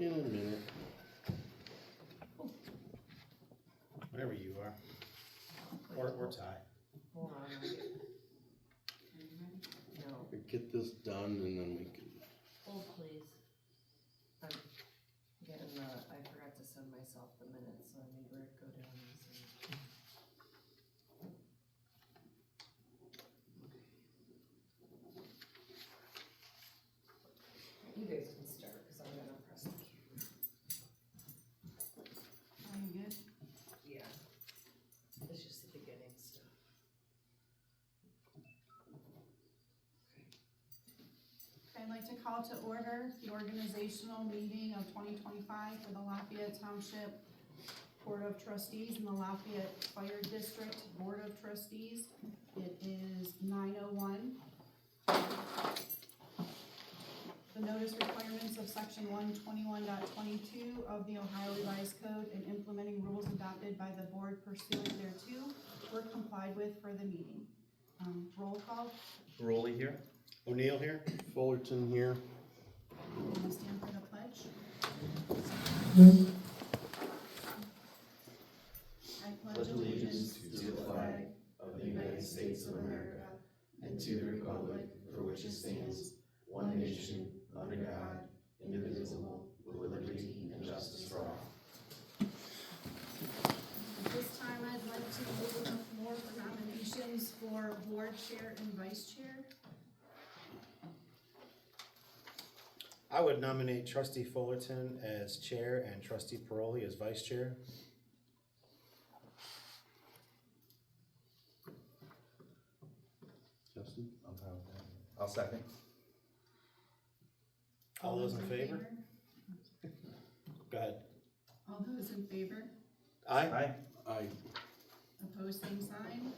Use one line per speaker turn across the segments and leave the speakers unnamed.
In a minute.
Whatever you are. Or Ty.
Hold on. No,
Get this done and then we can.
hold please. I'm getting I forgot to send myself the minutes, so I made Rick go down and send. You guys can start, cause I'm gonna press the key.
Are you good?
Yeah. It's just the beginning stuff.
I'd like to call to order the organizational meeting of 2025 for the Lafayette Township Board of Trustees and the Lafayette Fire District Board of Trustees. It is 9:01. The notice requirements of section 121.22 of the Ohio Revised Code and implementing rules adopted by the board pursuant thereto were complied with for the meeting. Roll call.
Rowley here. O'Neill here.
Fullerton here.
I'm gonna stand for the pledge. I pledge allegiance to the flag of the United States of America and to the republic for which it stands, one nation, under God, indivisible, with liberty and justice for all. At this time, I'd like to open the floor for nominations for board chair and vice chair.
I would nominate Trustee Fullerton as chair and Trustee Paroli as vice chair.
Justin?
I'm fine with that. I'll second.
All those in favor? Go ahead.
All those in favor?
Aye.
Aye.
Aye.
Opposed, same sign.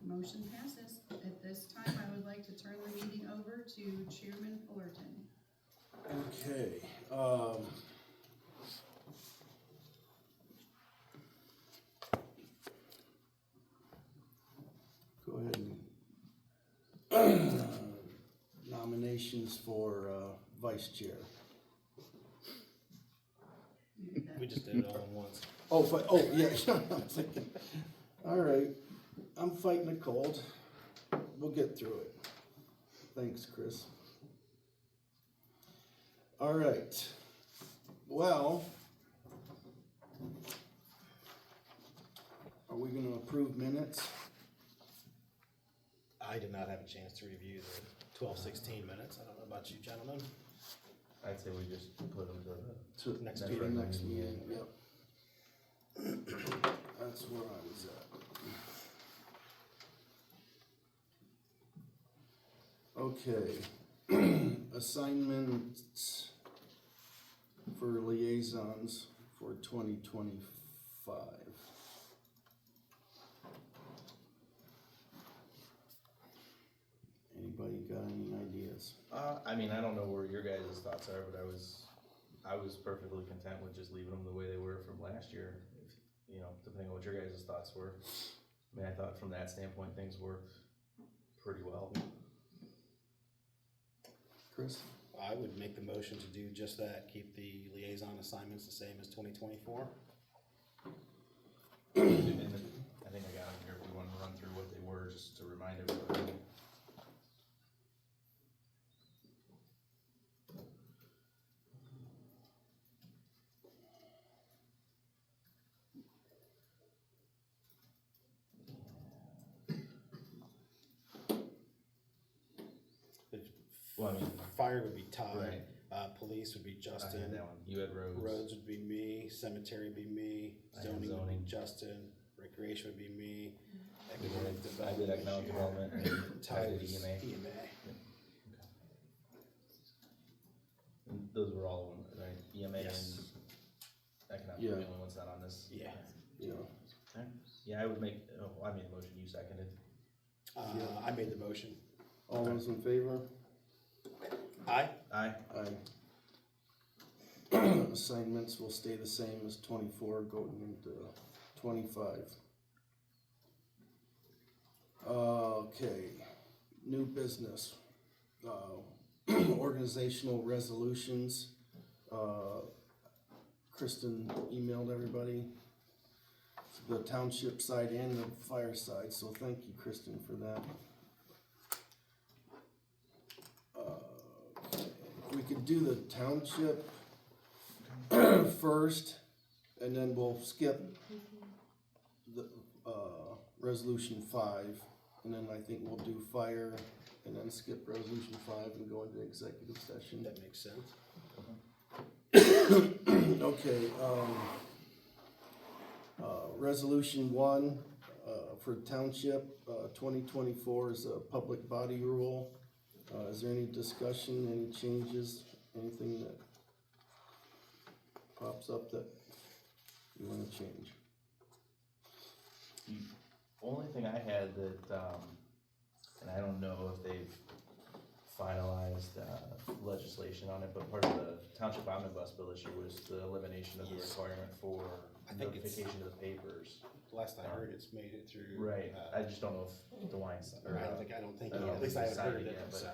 Motion passes. At this time, I would like to turn the meeting over to Chairman Fullerton.
Okay, go ahead and nominations for, vice chair.
You did that.
We just did it all at once.
Oh, yeah, I'm thinking, all right, I'm fighting a cold. We'll get through it. Thanks, Chris. All right, well, are we gonna approve minutes?
I did not have a chance to review the 12-16 minutes. I don't know about you gentlemen.
I'd say we just put them to
To
Next
the
meeting.
next meeting, yep. That's where I was at. Okay, assignments for liaisons for 2025. Anybody got any ideas?
I mean, I don't know where your guys' thoughts are, but I was perfectly content with just leaving them the way they were from last year. If, you know, depending on what your guys' thoughts were. I mean, I thought from that standpoint, things worked pretty well.
Chris?
I would make the motion to do just that, keep the liaison assignments the same as 2024.
And I think I got them here if we want to run through what they were, just to remind everybody. Well, I mean,
Fire would be Ty.
Right.
Police would be
I had
Justin.
that one. You had roads.
Roads would be me. Cemetery would be me.
I had
Zoning would
zoning.
be Justin. Recreation would be me.
I
Economic
did
development.
economic development and
Ty
Ty did
was
EMA.
EMA.
And those were all of them, right? EMA
Yes.
and economic,
Yeah.
the only ones not on this.
Yeah.
Yeah.
Okay. Yeah, I would make, I made the motion, you seconded.
I made the motion.
All those in favor?
Aye.
Aye.
Aye. Assignments will stay the same as 24 going into 25. Okay, new business. Organizational resolutions. Kristen emailed everybody, the township side and the fire side, so thank you, Kristen, for that. We could do the township first, and then we'll skip the, resolution 5, and then I think we'll do fire, and then skip resolution 5 and go into executive session.
That makes sense.
Okay, resolution 1, for township, 2024 is a public body rule. Is there any discussion, any changes, anything that pops up that you wanna change?
The only thing I had that, and I don't know if they've finalized, legislation on it, but part of the township omnibus bill this year was the elimination of the
Yes.
requirement for
I think it's-
notification to the papers.
Last I heard, it's made it through.
Right, I just don't know if DeWine's, or,
Or I don't think,
I don't
at least
think
I
it's
haven't heard
decided
it,
yet, but-
so.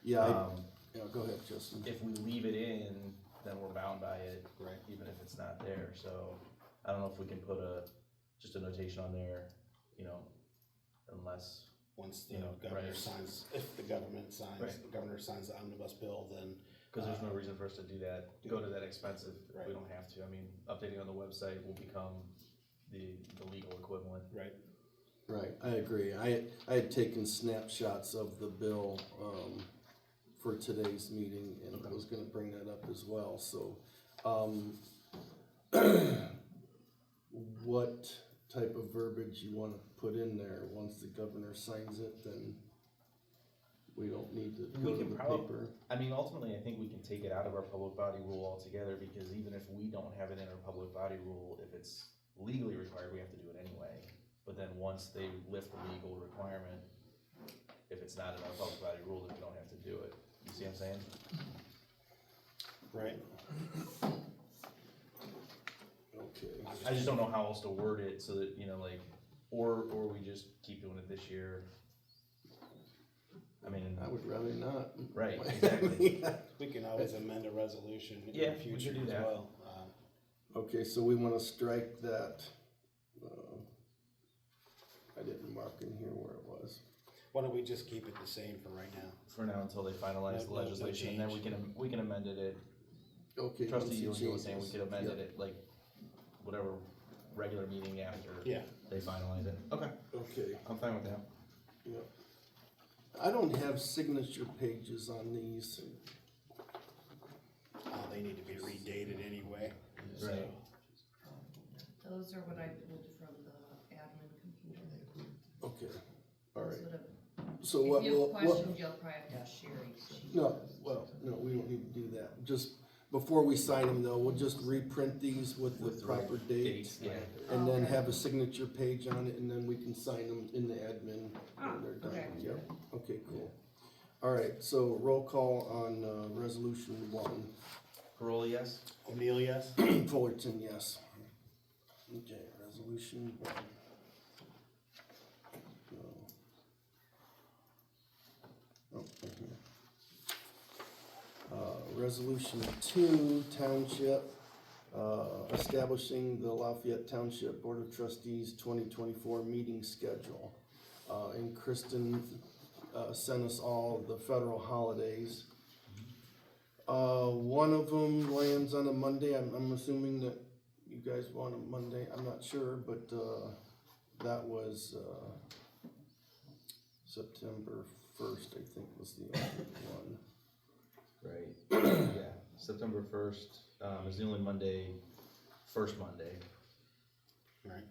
Yeah, yeah, go ahead, Justin.
if we leave it in, then we're bound by it,
Right.
even if it's not there, so I don't know if we can put just a notation on there, you know, unless,
Once the
You know,
governor
right.
signs, if the government signs,
Right.
the governor signs the omnibus bill, then.
cause there's no reason for us to do that, go to that expensive if
Right.
we don't have to. I mean, updating on the website will become the legal equivalent.
Right.
Right, I agree. I had taken snapshots of the bill, for today's meeting, and I was gonna bring that up as well, so, what type of verbiage you wanna put in there? Once the governor signs it, then we don't need to
We
go to
can
the
prob-
paper.
I mean, ultimately, I think we can take it out of our public body rule altogether, because even if we don't have it in our public body rule, if it's legally required, we have to do it anyway. But then once they lift the legal requirement, if it's not in our public body rule, then we don't have to do it. You see what I'm saying?
Right.
Okay.
I just don't know how else to word it so that, you know, like, or we just keep doing it this year. I mean,
I would rather not.
right, exactly.
We can always amend a resolution in
Yeah,
the
we
future
could do
as
that.
well.
Okay, so we wanna strike that, I didn't mark in here where it was.
Why don't we just keep it the same for right now?
For now, until they finalize the
No
legislation, and then we can amend it.
Okay.
Trustee
once
Ewing
he
was saying we
changes.
could amend
Yep.
it, like, whatever regular meeting after
Yeah.
they finalize it. Okay,
Okay,
I'm fine with that.
yep. I don't have signature pages on these.
They need to be redated anyway. so-
Right.
Those are what I pulled from the admin computer.
Okay, alright.
Sort of-
So
If
what
you
will,
have
what,
questions, you'll probably have to ask Sherry.
no, well, no, we don't need to do that. Just, before we sign them though, we'll just reprint these with the proper dates.
Yeah.
And then
Okay.
have a signature page on it, and then we can sign them in the admin when they're done.
okay.
Yep, okay, cool. Alright, so roll call on, resolution 1.
Corolla, yes?
O'Neill, yes?
Fullerton, yes. Okay, resolution 1. Oh, right here. Resolution 2, township, establishing the Lafayette Township Board of Trustees 2024 meeting schedule. And Kristen, sent us all the federal holidays. One of them lands on a Monday. I'm assuming that you guys want a Monday. I'm not sure, but, that was, September 1st, I think was the only one.
Right. Yeah, September 1st, is the only Monday, first Monday.
Right.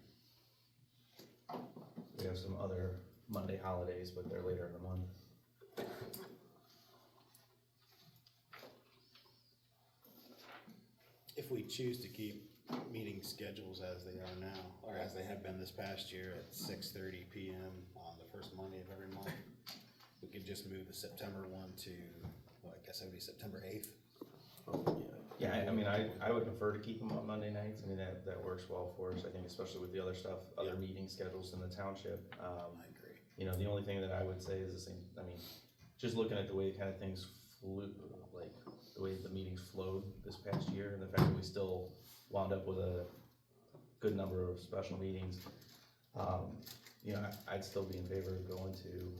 We have some other Monday holidays, but they're later in the month.
If we choose to keep meeting schedules as they are now, or as they have been this past year at 6:30 PM on the first Monday of every month, we could just move the September one to, well, I guess that would be September 8th.
Oh,
Yeah, I mean, I would prefer to keep them on Monday nights. I mean, that works well for us, I think, especially with the other stuff, other
Yeah.
meeting schedules in the township.
I agree.
You know, the only thing that I would say is the same, I mean, just looking at the way kind of things flew, like, the way the meetings slowed this past year, and the fact that we still wound up with a good number of special meetings, you know, I'd still be in favor of going to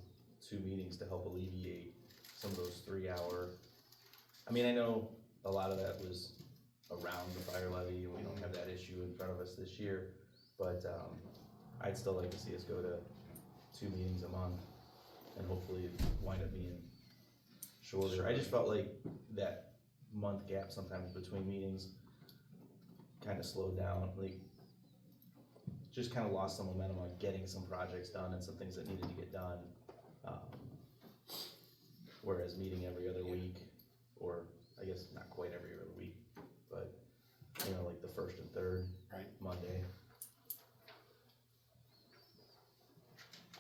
2 meetings to help alleviate some of those 3-hour. I mean, I know a lot of that was around the fire levy, and we don't have that issue in front of us this year, but, I'd still like to see us go to 2 meetings a month, and hopefully wind up being shorter. I just felt like that month gap sometimes between meetings kinda slowed down, like, just kinda lost some momentum on getting some projects done and some things that needed to get done. Whereas meeting every other week, or I guess not quite every other week, but, you know, like the first and third
Right.
Monday.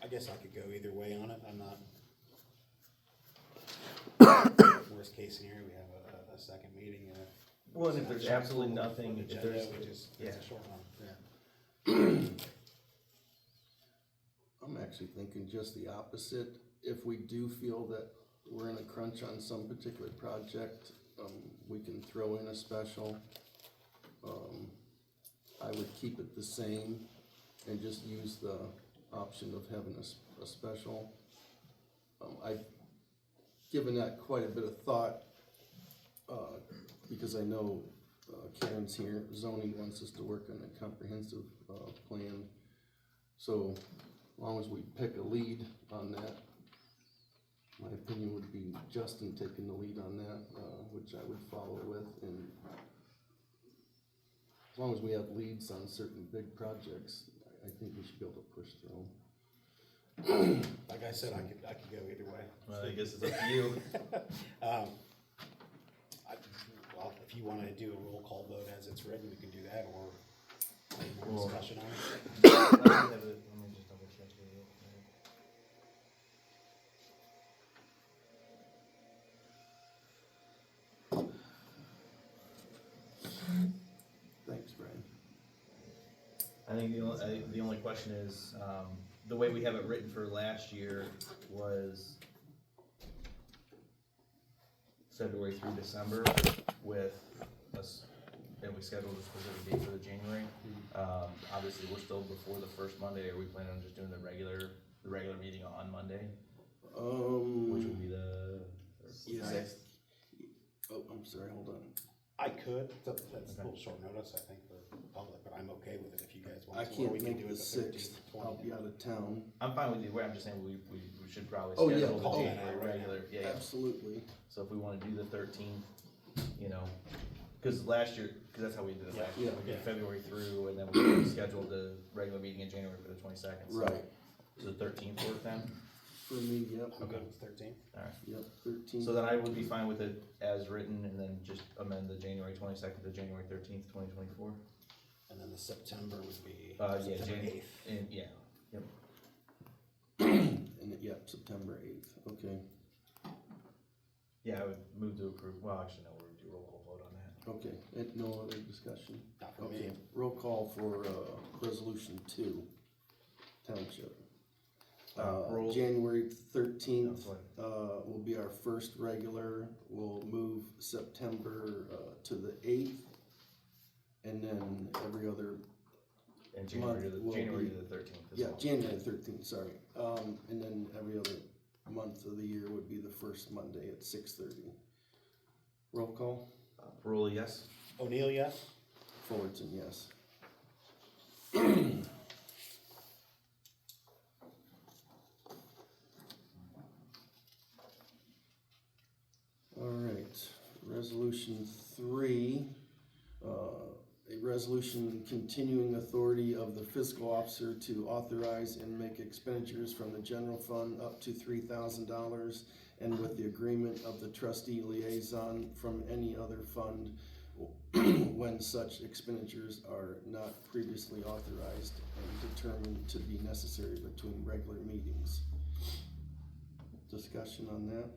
I guess I could go either way on it, I'm not. Worst case scenario, we have a second meeting,
Well, and if there's absolutely nothing, if
agenda,
there's,
which is, it's
yeah.
a short one, yeah.
I'm actually thinking just the opposite. If we do feel that we're in a crunch on some particular project, we can throw in a special. I would keep it the same and just use the option of having a special. I've given that quite a bit of thought, because I know Karen's here, zoning wants us to work on a comprehensive plan. So as long as we pick a lead on that, my opinion would be Justin taking the lead on that, which I would follow with, and as long as we have leads on certain big projects, I think we should be able to push through them.
Like I said, I could go either way.
Well, I guess it's up to you.
Well, if you wanna do a roll call vote as it's written, we can do that, or any more
Well-
discussion on it.
Let me just double check here real quick.
Thanks, Brian.
I think the only question is, the way we have it written for last year was February through December with us, and we scheduled a specific date for the January. Obviously, we're still before the first Monday. Are we planning on just doing the regular meeting on Monday, which would be the
Yeah,
6th?
Oh, I'm sorry, hold on.
I could, that's a
Okay.
little short notice, I think, for the public, but I'm okay with it if you guys want
I
to. Or
can't
we can
make
do
the
it 13th,
6th,
20th.
I'll be out of town.
I'm fine with you. I'm just saying we should probably
Oh, yeah.
schedule the
Oh,
January regular. Yeah.
Absolutely.
So if we wanna do the 13th, you know, cause last year, cause that's how we did it last year.
Yeah.
We did February through, and then we scheduled the regular meeting in January for the 22nd. So
Right,
the 13th work then?
for me, yep,
I'm good with 13th.
Alright.
yep, 13.
So then I would be fine with it as written, and then just amend the January 22nd to January 13th, 2024.
And then the September would be
Yeah,
September 8th.
And, yeah,
And, yep, September 8th, okay,
yeah, I would move to approve, well, actually, no, we're gonna do a roll call vote on that.
okay, and no other discussion?
Not for
Okay,
me.
roll call for, resolution 2, township.
Roll.
January
No,
13th,
go ahead.
will be our first regular, we'll move September, to the 8th. And then every other,
And January to
will
January
be-
to the 13th as
yeah,
well.
January 13th, sorry. And then every other month of the year would be the first Monday at 6:30. Roll call,
Roll, yes?
O'Neill, yes?
Fullerton, yes. All right, resolution 3, a resolution continuing authority of the fiscal officer to authorize and make expenditures from the general fund up to $3,000, and with the agreement of the trustee liaison from any other fund when such expenditures are not previously authorized and determined to be necessary between regular meetings. Discussion on that?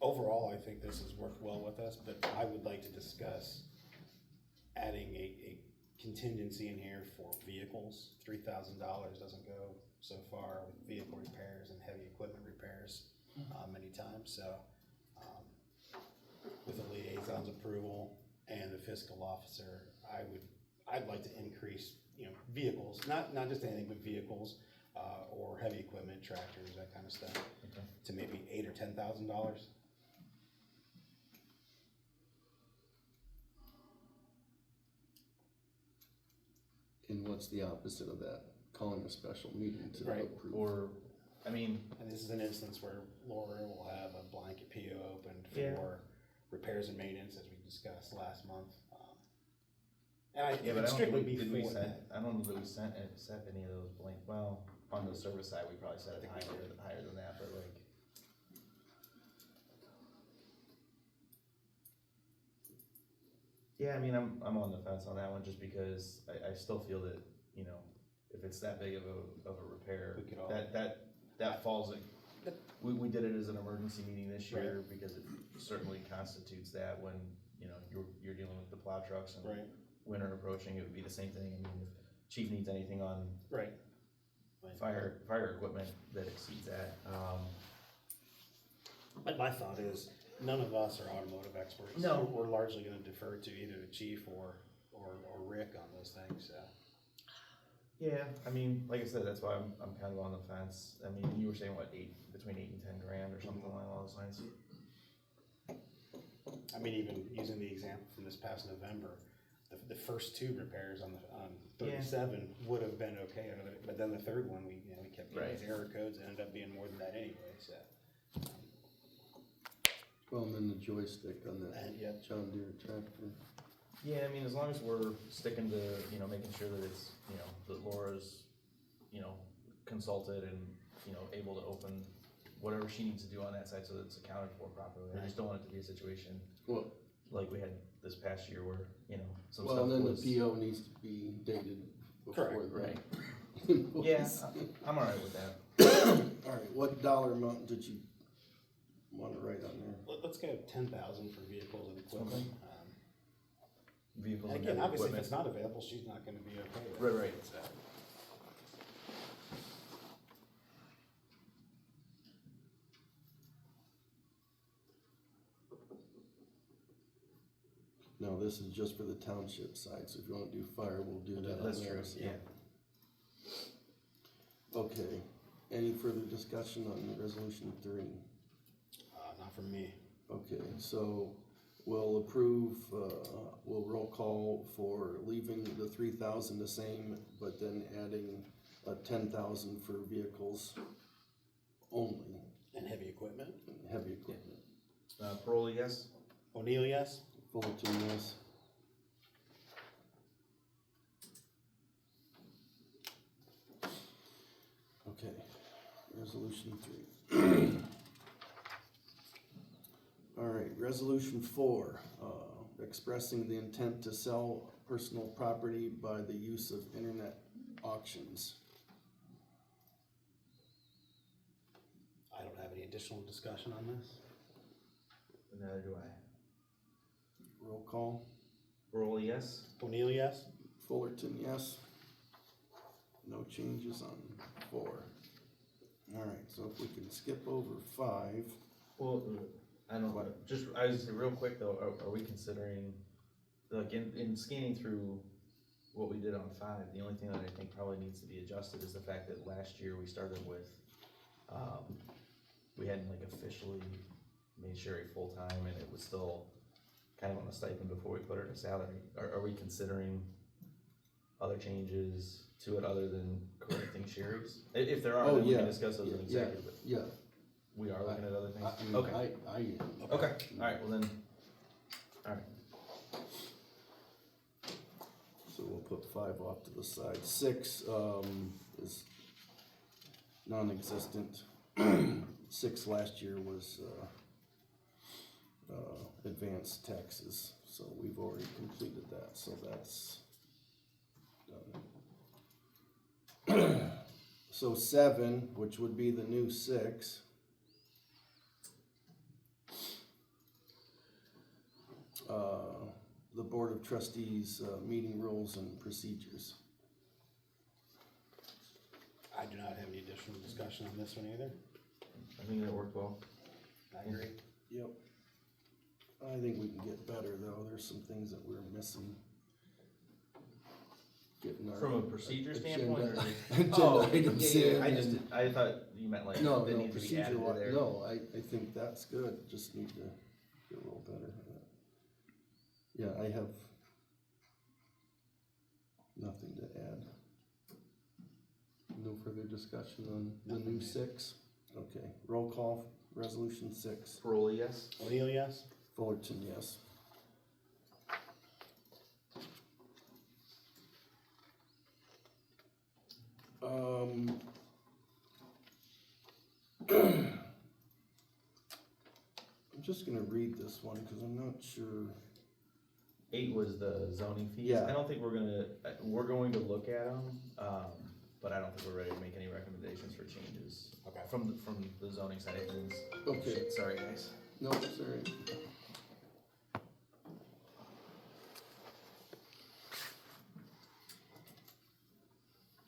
Overall, I think this has worked well with us, but I would like to discuss adding a contingency in here for vehicles. $3,000 doesn't go so far with vehicle repairs and heavy equipment repairs many times, so with a liaison approval and the fiscal officer, I'd like to increase, vehicles, not just anything, but vehicles, or heavy equipment, tractors, that kind of stuff,
Okay.
to maybe $8,000 or $10,000.
And what's the opposite of that? Calling a special meeting to
Right.
approve.
Or, I mean,
And this is an instance where Laura will have a blanket PO opened
Yeah.
for repairs and maintenance, as we discussed last month. And I
yeah, but I don't
strictly
think, did we
before
set,
that.
I don't know that we set any of those blank, well, on the service side, we probably set it
I think we
higher than that, but like. Yeah, I mean, I'm on the fence on that one, just because I still feel that, if it's that big of a repair,
We could all-
that falls in. We did it as an emergency meeting this year, because it certainly constitutes that when, you're dealing with the plow trucks and
Right,
winter approaching, it would be the same thing. I mean, if chief needs anything on
right.
fire equipment that exceeds that,
But my thought is, none of us are automotive experts.
No.
We're largely gonna defer to either the chief or Rick on those things, so.
yeah, I mean, like I said, that's why I'm kind of on the fence. I mean, you were saying what, between 8 and 10 grand or something along those lines?
I mean, even using the example from this past November, the first two repairs on 37 would have been okay, but then the third one, we kept getting these error codes, and ended up being more than that anyway, so.
Well, and then the joystick on that
And, yeah,
John Deere tractor.
Yeah, I mean, as long as we're sticking to, making sure that it's, that Laura's, consulted and, able to open whatever she needs to do on that side so that it's accounted for properly. I just don't want it to be a situation
Well,
like we had this past year where, some
well,
stuff
and then
was.
the PO needs to be dated before
Correct,
the
right.
invoice.
Yeah, I'm alright with that.
Alright, what dollar amount did you wanna write on there?
let's go 10,000 for vehicles and equipment.
Vehicles and
Again,
heavy
obviously, if
equipment.
it's not available, she's not gonna be okay with it.
Right, right.
So.
No, this is just for the township side, so if you wanna do fire, we'll do that on
That's
there.
true, yeah.
Okay, any further discussion on resolution 3?
Not from me.
Okay, so we'll approve, we'll roll call for leaving the 3,000 the same, but then adding 10,000 for vehicles only,
And heavy equipment.
and heavy equipment.
Parole, yes?
O'Neill, yes?
Fullerton, yes. Okay, resolution 3. All right, resolution 4, expressing the intent to sell personal property by the use of internet auctions.
I don't have any additional discussion on this.
Neither do I.
Roll call,
Parole, yes?
O'Neill, yes?
Fullerton, yes. No changes on 4. All right, so if we can skip over 5.
Well, I don't want to, I was real quick though, are we considering, like, in scanning through what we did on 5, the only thing that I think probably needs to be adjusted is the fact that last year we started with, we hadn't like officially made Sherry full-time, and it was still kind of on a stipend before we put her to salary. Are we considering other changes to it other than correcting Sherry's? If there are,
Oh,
then we
yeah.
can discuss those in
Yeah,
executive, but
yeah.
we are looking at other things?
I mean,
Okay,
I
okay, alright, well then, alright.
So we'll put 5 off to the side. 6, is non-existent. 6 last year was, advanced taxes, so we've already completed that, so that's done. So 7, which would be the new 6. The Board of Trustees, meeting rules and procedures.
I do not have any additional discussion on this one either.
I think that worked well.
I agree.
Yep. I think we can get better though, there's some things that we're missing. Getting our
From a procedure
agenda-
standpoint, or?
agenda
Oh,
items
yeah,
in
I just,
and-
I thought you meant like,
No,
they
no,
need to be added
procedure,
to there.
no, I think that's good, just need to get a little better at that. Yeah, I have nothing to add. No further discussion on the new 6? Okay, roll call, resolution 6.
Parole, yes?
O'Neill, yes?
Fullerton, yes. I'm just gonna read this one, cause I'm not sure.
8 was the zoning fees.
Yeah.
I don't think we're going to look at them, but I don't think we're ready to make any recommendations for changes.
Okay.
From the zoning side of things.
Okay.
Shit, sorry, guys.
No, it's alright.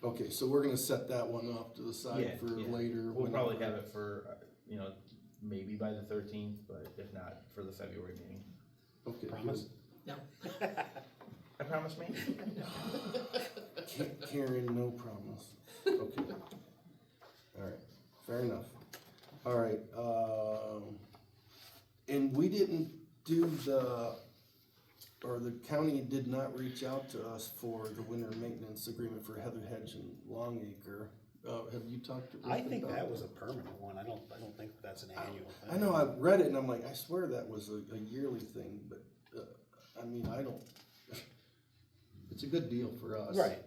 Okay, so we're gonna set that one off to the side
Yeah,
for
yeah.
later.
We'll probably
whenever.
have it for, maybe by the 13th, but if not, for the February meeting.
Okay,
Promise?
I promise, me.
good. Karen, no promise. Okay. Alright, fair enough. Alright, and we didn't do the county did not reach out to us for the winter maintenance agreement for Heather Hedge and Longacre. Have you talked to?
I
Rick
think
about
that was a permanent one, I don't think that's an annual thing.
I know, I read it and I'm like, I swear that was a yearly thing, but, I mean, I don't, it's a good deal for us.
Right.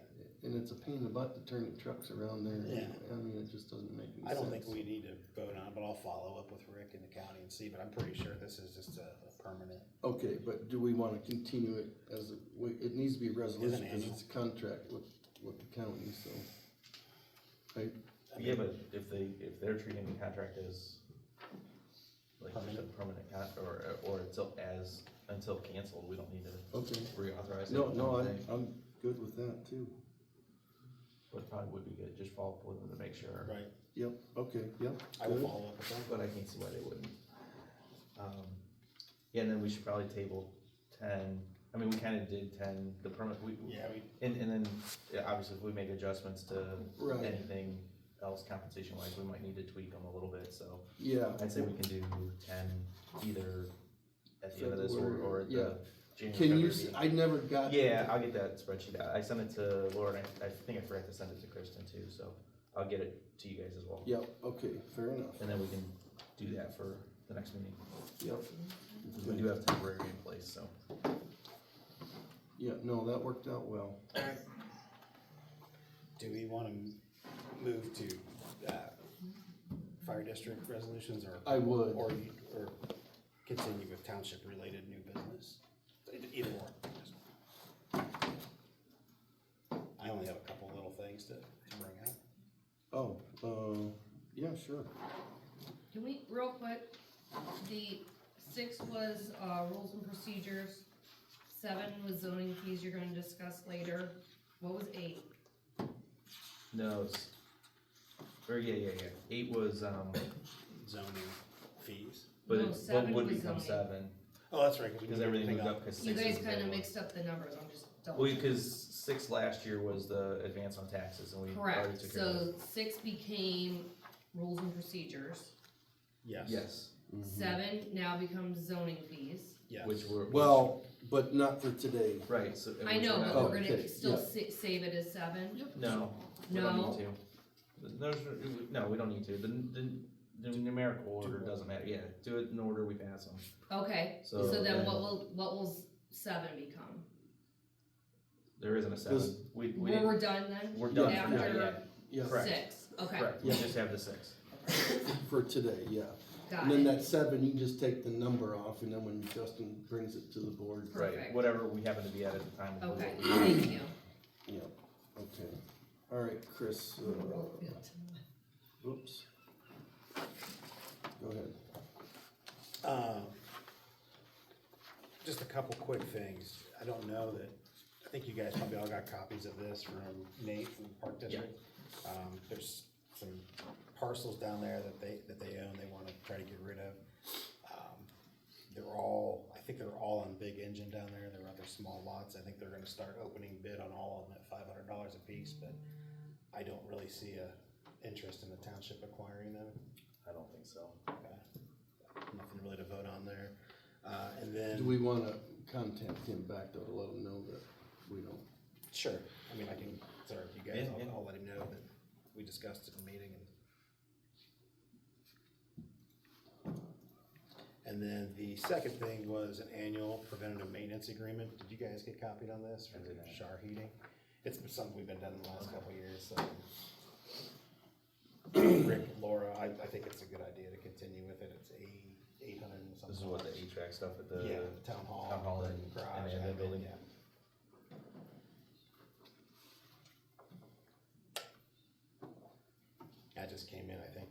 And it's a pain in the butt to turn the trucks around there.
Yeah.
I mean, it just doesn't make any sense.
I don't think we need to vote on it, but I'll follow up with Rick in the county and see, but I'm pretty sure this is just a permanent.
Okay, but do we wanna continue it as it needs to be a resolution, cause
annual.
it's a contract with the county, so.
Yeah, but if they're treating the contract as like just a permanent or until canceled, we don't need to
Okay,
reauthorize it.
no,
I think.
I'm good with that too.
But probably would be good, just follow up with them to make sure.
Right,
Yep, okay, yep,
I will
good.
follow up with them.
But I can't see why they wouldn't. Yeah, and then we should probably table 10, I mean, we kinda did 10, the permit,
Yeah,
and then, yeah, obviously, if we make adjustments to
Right.
anything else compensation wise, we might need to tweak them a little bit, so.
Yeah,
I'd say we can do 10 either at the end of this
February,
or at
yeah.
the January.
can you,
February meeting.
I never got.
Yeah, I'll get that spreadsheet out. I sent it to Laura, and I think I forgot to send it to Kristen too, so I'll get it to you guys as well.
Yep, okay, fair enough,
And then we can do that for the next meeting.
yep.
We do have temporary in place, so.
Yeah, no, that worked out well.
Do we wanna move to, fire district resolutions or?
I would.
Or continue with township related new business? Either or. I only have a couple little things to bring up.
Oh, yeah, sure.
Can we, real quick, the 6 was, rules and procedures, 7 was zoning fees you're gonna discuss later, what was 8?
No, yeah. 8 was,
Zoning fees.
but
No,
what
7
would
was
become
zoning.
7?
Oh, that's right. 'Cause we
Because
moved
everything moved
up.
up, cause
You
6
guys
is
kinda
the-
mixed up the numbers, I'm just double
Well,
checking.
because 6 last year was the advance on taxes, and we already
Correct,
took care of it.
so 6 became rules and procedures,
Yes.
Yes,
Mhm.
7 now becomes zoning fees.
Yes.
which were.
Well, but not for today.
Right, so.
I know, but
Oh,
we're gonna
okay,
still
yeah.
save it as 7?
No, we don't
No?
need to. No, we don't need to. The numerical order doesn't matter. Yeah, do it in order we pass them.
Okay,
So
so then
then-
what will 7 become?
There isn't a 7. We didn't.
We're done then?
We're done
Yeah,
for now,
After
yeah.
Yeah,
Correct.
6, okay,
Correct, we
Yeah.
just have the 6.
for today, yeah.
got
And then
it,
that 7, you just take the number off, and then when Justin brings it to the board.
Right,
Perfect.
whatever we happen to be at the time. we'll do
okay,
what we do.
thank you.
Yeah, okay. All right, Chris, oops. Go ahead.
Just a couple quick things. I don't know that, I think you guys probably all got copies of this from Nate from the Park District. There's some parcels down there that they own, they wanna try to get rid of. They're all, I think think they're all on big engine down there, there were other small lots, I think they're gonna start opening bid on all of them at $500 a piece, but I don't really see a interest in the township acquiring them.
I don't think so.
Nothing really to vote on there. And then.
Do we wanna contact him back though to let him know that we don't?
Sure, I mean, I can, sorry, if you guys,
Yeah, yeah.
I'll let him know that we discussed it in the meeting. And then the second thing was an annual preventative maintenance agreement. Did you guys get copied on this for
I did not.
Shar Heating? It's been something we've been done in the last couple of years, so. Rick, Laura, I think it's a good idea to continue with it. It's $800 and something.
This is what the HVAC stuff at the.
Yeah, the town hall and garage.
and the
admin,
building.
yeah. That just came in, I think,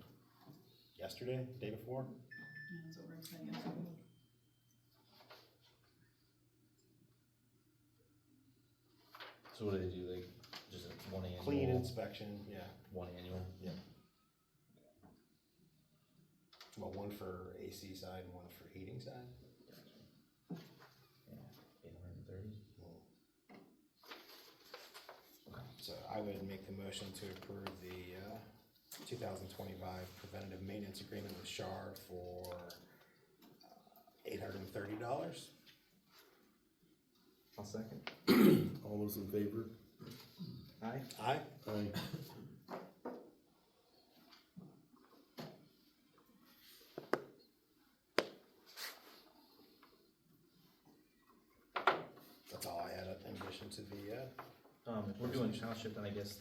yesterday, day before.
Yeah, that's what Rick said yesterday.
So what do they do, like, just one annual?
Clean inspection, yeah.
One annual?
Yeah. Well, one for AC side and one for heating side.
Yeah, 830.
So I would make the motion to approve the 2025 preventative maintenance agreement with Shar for $830.
I'll second.
All those in favor?
Aye.
Aye.
Aye.
That's all I had in addition to the,
If we're doing township, then I guess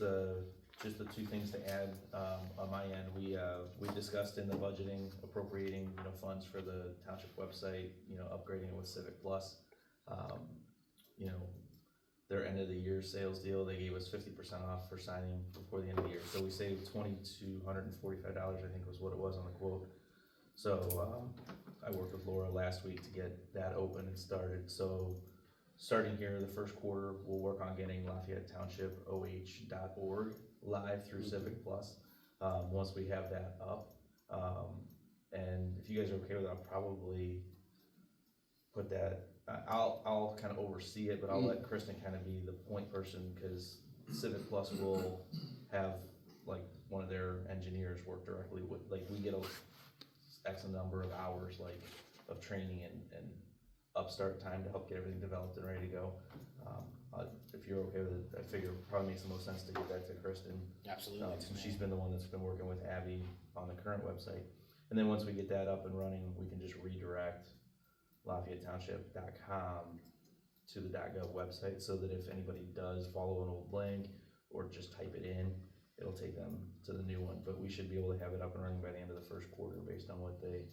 just the two things to add, on my end, we discussed in the budgeting appropriating, funds for the township website, upgrading it with Civic Plus. Their end of the year sales deal, they gave us 50% off for signing before the end of the year, so we saved $2,245, I think was what it was on the quote. So, I worked with Laura last week to get that open and started, so starting here, the first quarter, we'll work on getting Lafayette Township OH.org live through Civic Plus. Once we have that up, and if you guys are okay with it, I'll probably put that. I'll kind of oversee it, but I'll let Kristen kind of be the point person, because Civic Plus will have like one of their engineers work directly with, like, we get a X number of hours like of training and upstart time to help get everything developed and ready to go. If you're okay with it, I figure it probably makes the most sense to give that to Kristen.
absolutely.
She's been the one that's been working with Abby on the current website. And then once we get that up and running, we can just redirect LafayetteTownship.com to the .gov website, so that if anybody does follow an old link or just type it in, it'll take them to the new one. But we should be able to have it up and running by the end of the first quarter based on what they.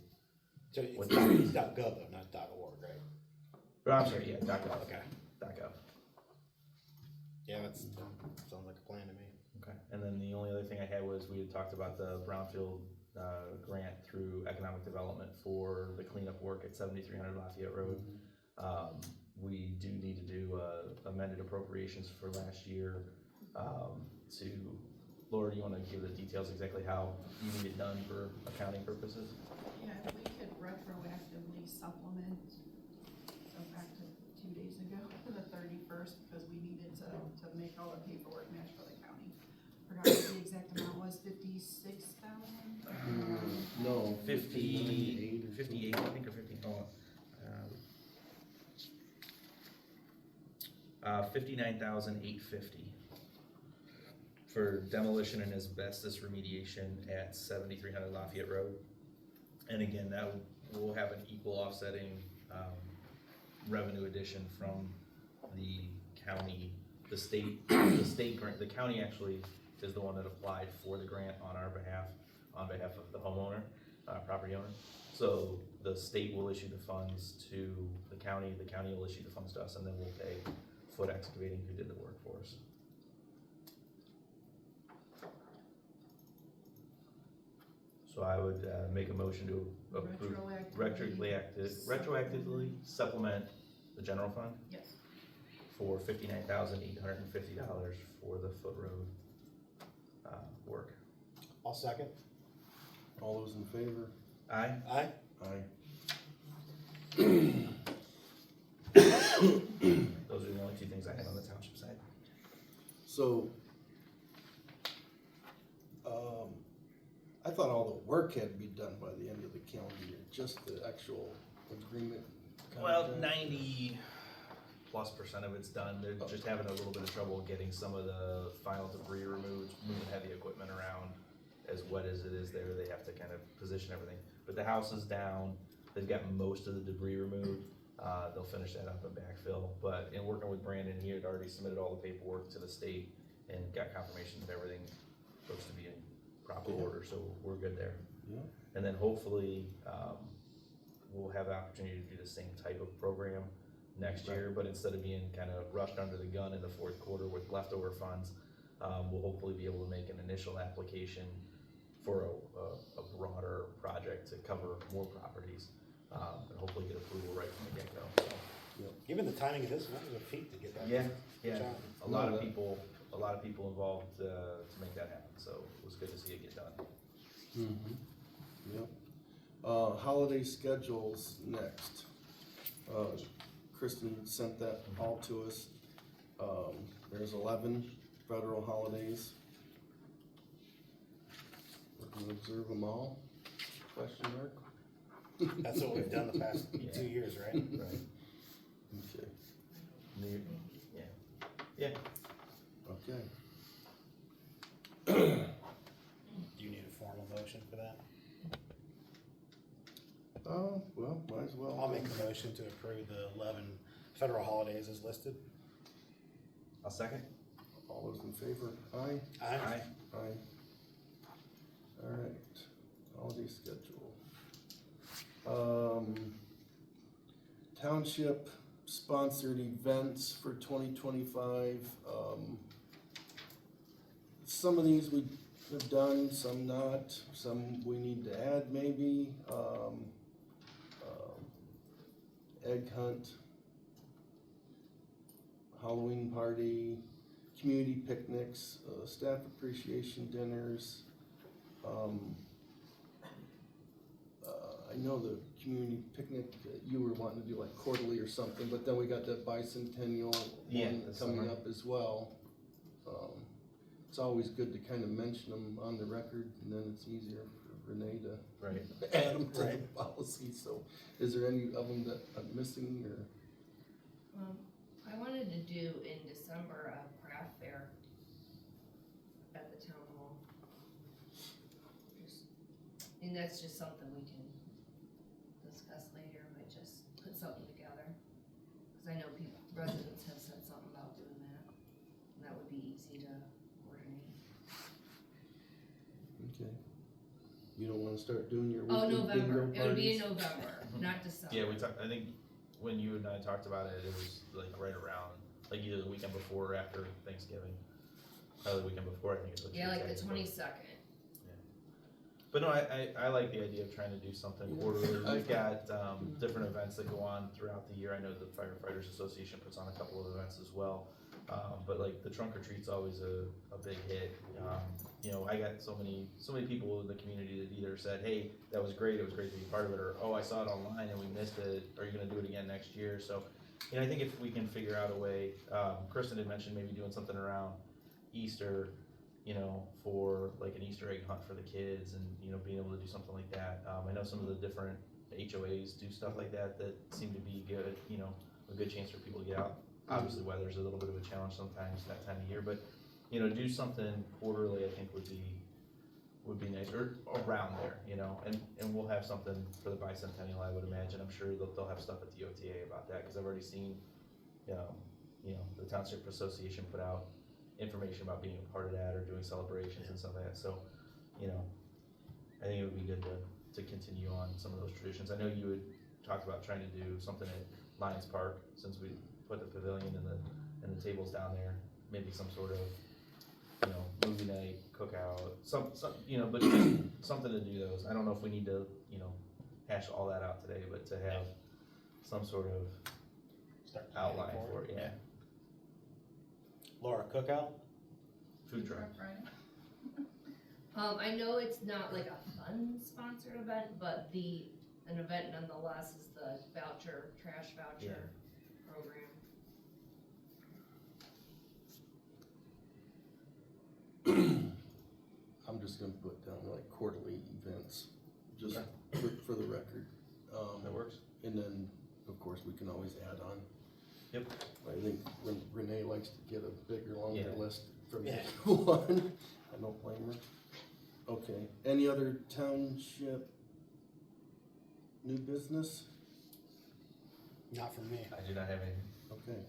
So it's
What-
.gov though, not .org, right?
Or I'm sorry, yeah, .gov.
Okay.
.gov.
Yeah, that sounds like a plan to me.
Okay, and then the only other thing I had was, we had talked about the brownfield grant through economic development for the cleanup work at 7300 Lafayette Road. We do need to do amended appropriations for last year. Laura, do you want to give the details exactly how you need it done for accounting purposes?
Yeah, if we could retroactively supplement, so back to 2 days ago, to the 31st, because we needed to make all the paperwork match for the county. Forgot what the exact amount was, 56,000?
No.
58, I think, or 50, 59,850 for demolition and asbestos remediation at 7300 Lafayette Road. And again, that will have an equal offsetting revenue addition from the county, the state grant. The county actually is the one that applied for the grant on our behalf, on behalf of the homeowner, property owner. So the state will issue the funds to the county will issue the funds to us, and then we'll pay Foot Excavating, who did the work for us. So I would make a motion to approve, retroactively supplement the general fund
Yes.
for $59,850 for the Foot Road work.
I'll second.
All those in favor?
Aye.
Aye.
Aye.
Those are the only two things I had on the township side.
So, I thought all the work had to be done by the end of the calendar year, just the actual agreement.
Well,
contract.
90+% of it's done. They're just having a little bit of trouble getting some of the final debris removed, moving heavy equipment around. As wet as it is there, they have to kind of position everything. But the house is down. They've got most of the debris removed. They'll finish that up and backfill. But in working with Brandon, he had already submitted all the paperwork to the state and got confirmation that everything looks to be in proper order, so we're good there.
Yeah.
And then hopefully, we'll have the opportunity to do the same type of program next year, but instead of being kind of rushed under the gun in the fourth quarter with leftover funds, we'll hopefully be able to make an initial application for a broader project to cover more properties, and hopefully get approval right from the get-go. So,
Given the timing of this, that was a feat to get that.
yeah,
done. Good
yeah,
job.
a lot of people involved, to make that happen, so it was good to see it get done.
Mm-hmm. Yep. Holiday schedules next. Kristen sent that all to us. There's 11 federal holidays. We're gonna observe them all? Question mark?
That's what we've done the past 2 years, right?
Right.
Okay.
Yeah,
Okay.
Do you need a formal motion for that?
Oh, well, might as well.
I'll make a motion to approve the 11 federal holidays as listed.
I'll second.
All those in favor? Aye?
Aye.
Aye. Alright, holiday schedule. Township sponsored events for 2025. Some of these we have done, some not, some we need to add maybe. Egg hunt, Halloween party, community picnics, staff appreciation dinners. I know the community picnic, you were wanting to do like quarterly or something, but then we got that bicentennial
Yeah,
one
this
coming
summer.
up as well. It's always good to kind of mention them on the record, and then it's easier for Renee to
Right.
add them to the
Right.
policy, so is there any of them that I'm missing, or?
I wanted to do in December a craft fair at the town hall. And that's just something we can discuss later, but just put something together. Cause I know residents have said something about doing that, and that would be easy to coordinate.
Okay. You don't wanna start doing your
Oh,
weekend bingo
November, it would be in
parties?
November, not December.
Yeah, we talked, I think when you and I talked about it, it was like right around, like either the weekend before or after Thanksgiving. Probably the weekend before, I think is what you
Yeah,
were
like the
saying.
22nd.
But no, I like the idea of trying to do something quarterly. We've got, different events that go on throughout the year. I know the Firefighters Association puts on a couple of events as well. But like the trunk or treat's always a big hit. You know, I got so many people in the community that either said, hey, that was great, it was great to be part of it, or, oh, I saw it online and we missed it, are you gonna do it again next year? So, you know, I think if we can figure out a way, Kristen had mentioned maybe doing something around Easter, you know, for like an Easter egg hunt for the kids and, you know, being able to do something like that. I know some of the different HOAs do stuff like that seem to be good, you know, a good chance for people to get out. Obviously, weather's a little bit of a challenge sometimes that time of year, but, you know, do something quarterly, I think would be nice, or around there, you know, and we'll have something for the bicentennial, I would imagine. I'm sure they'll have stuff at the OTA about that, cause I've already seen, you know, the Township Association put out information about being a part of that or doing celebrations and stuff like that, so, you know, I think it would be good to continue on some of those traditions. I know you had talked about trying to do something at Lions Park, since we put the pavilion and the tables down there, maybe some sort of, you know, movie night, cookout, some, you know, but just something to do those. I don't know if we need to, you know, hash all that out today, but to have some sort of
Start planning
outline for it, yeah.
Laura, cookout?
Food truck.
I know it's not like a fun sponsored event, but an event nonetheless is the trash voucher program.
just gonna put down like quarterly events, just for the record.
That works.
And then, of course, we can always add on.
Yep.
I think Renee likes to get a bigger, longer
Yeah.
list from
Yeah.
one. I don't blame her. Okay, any other township new business?
Not for me.
I do not have anything.
Okay,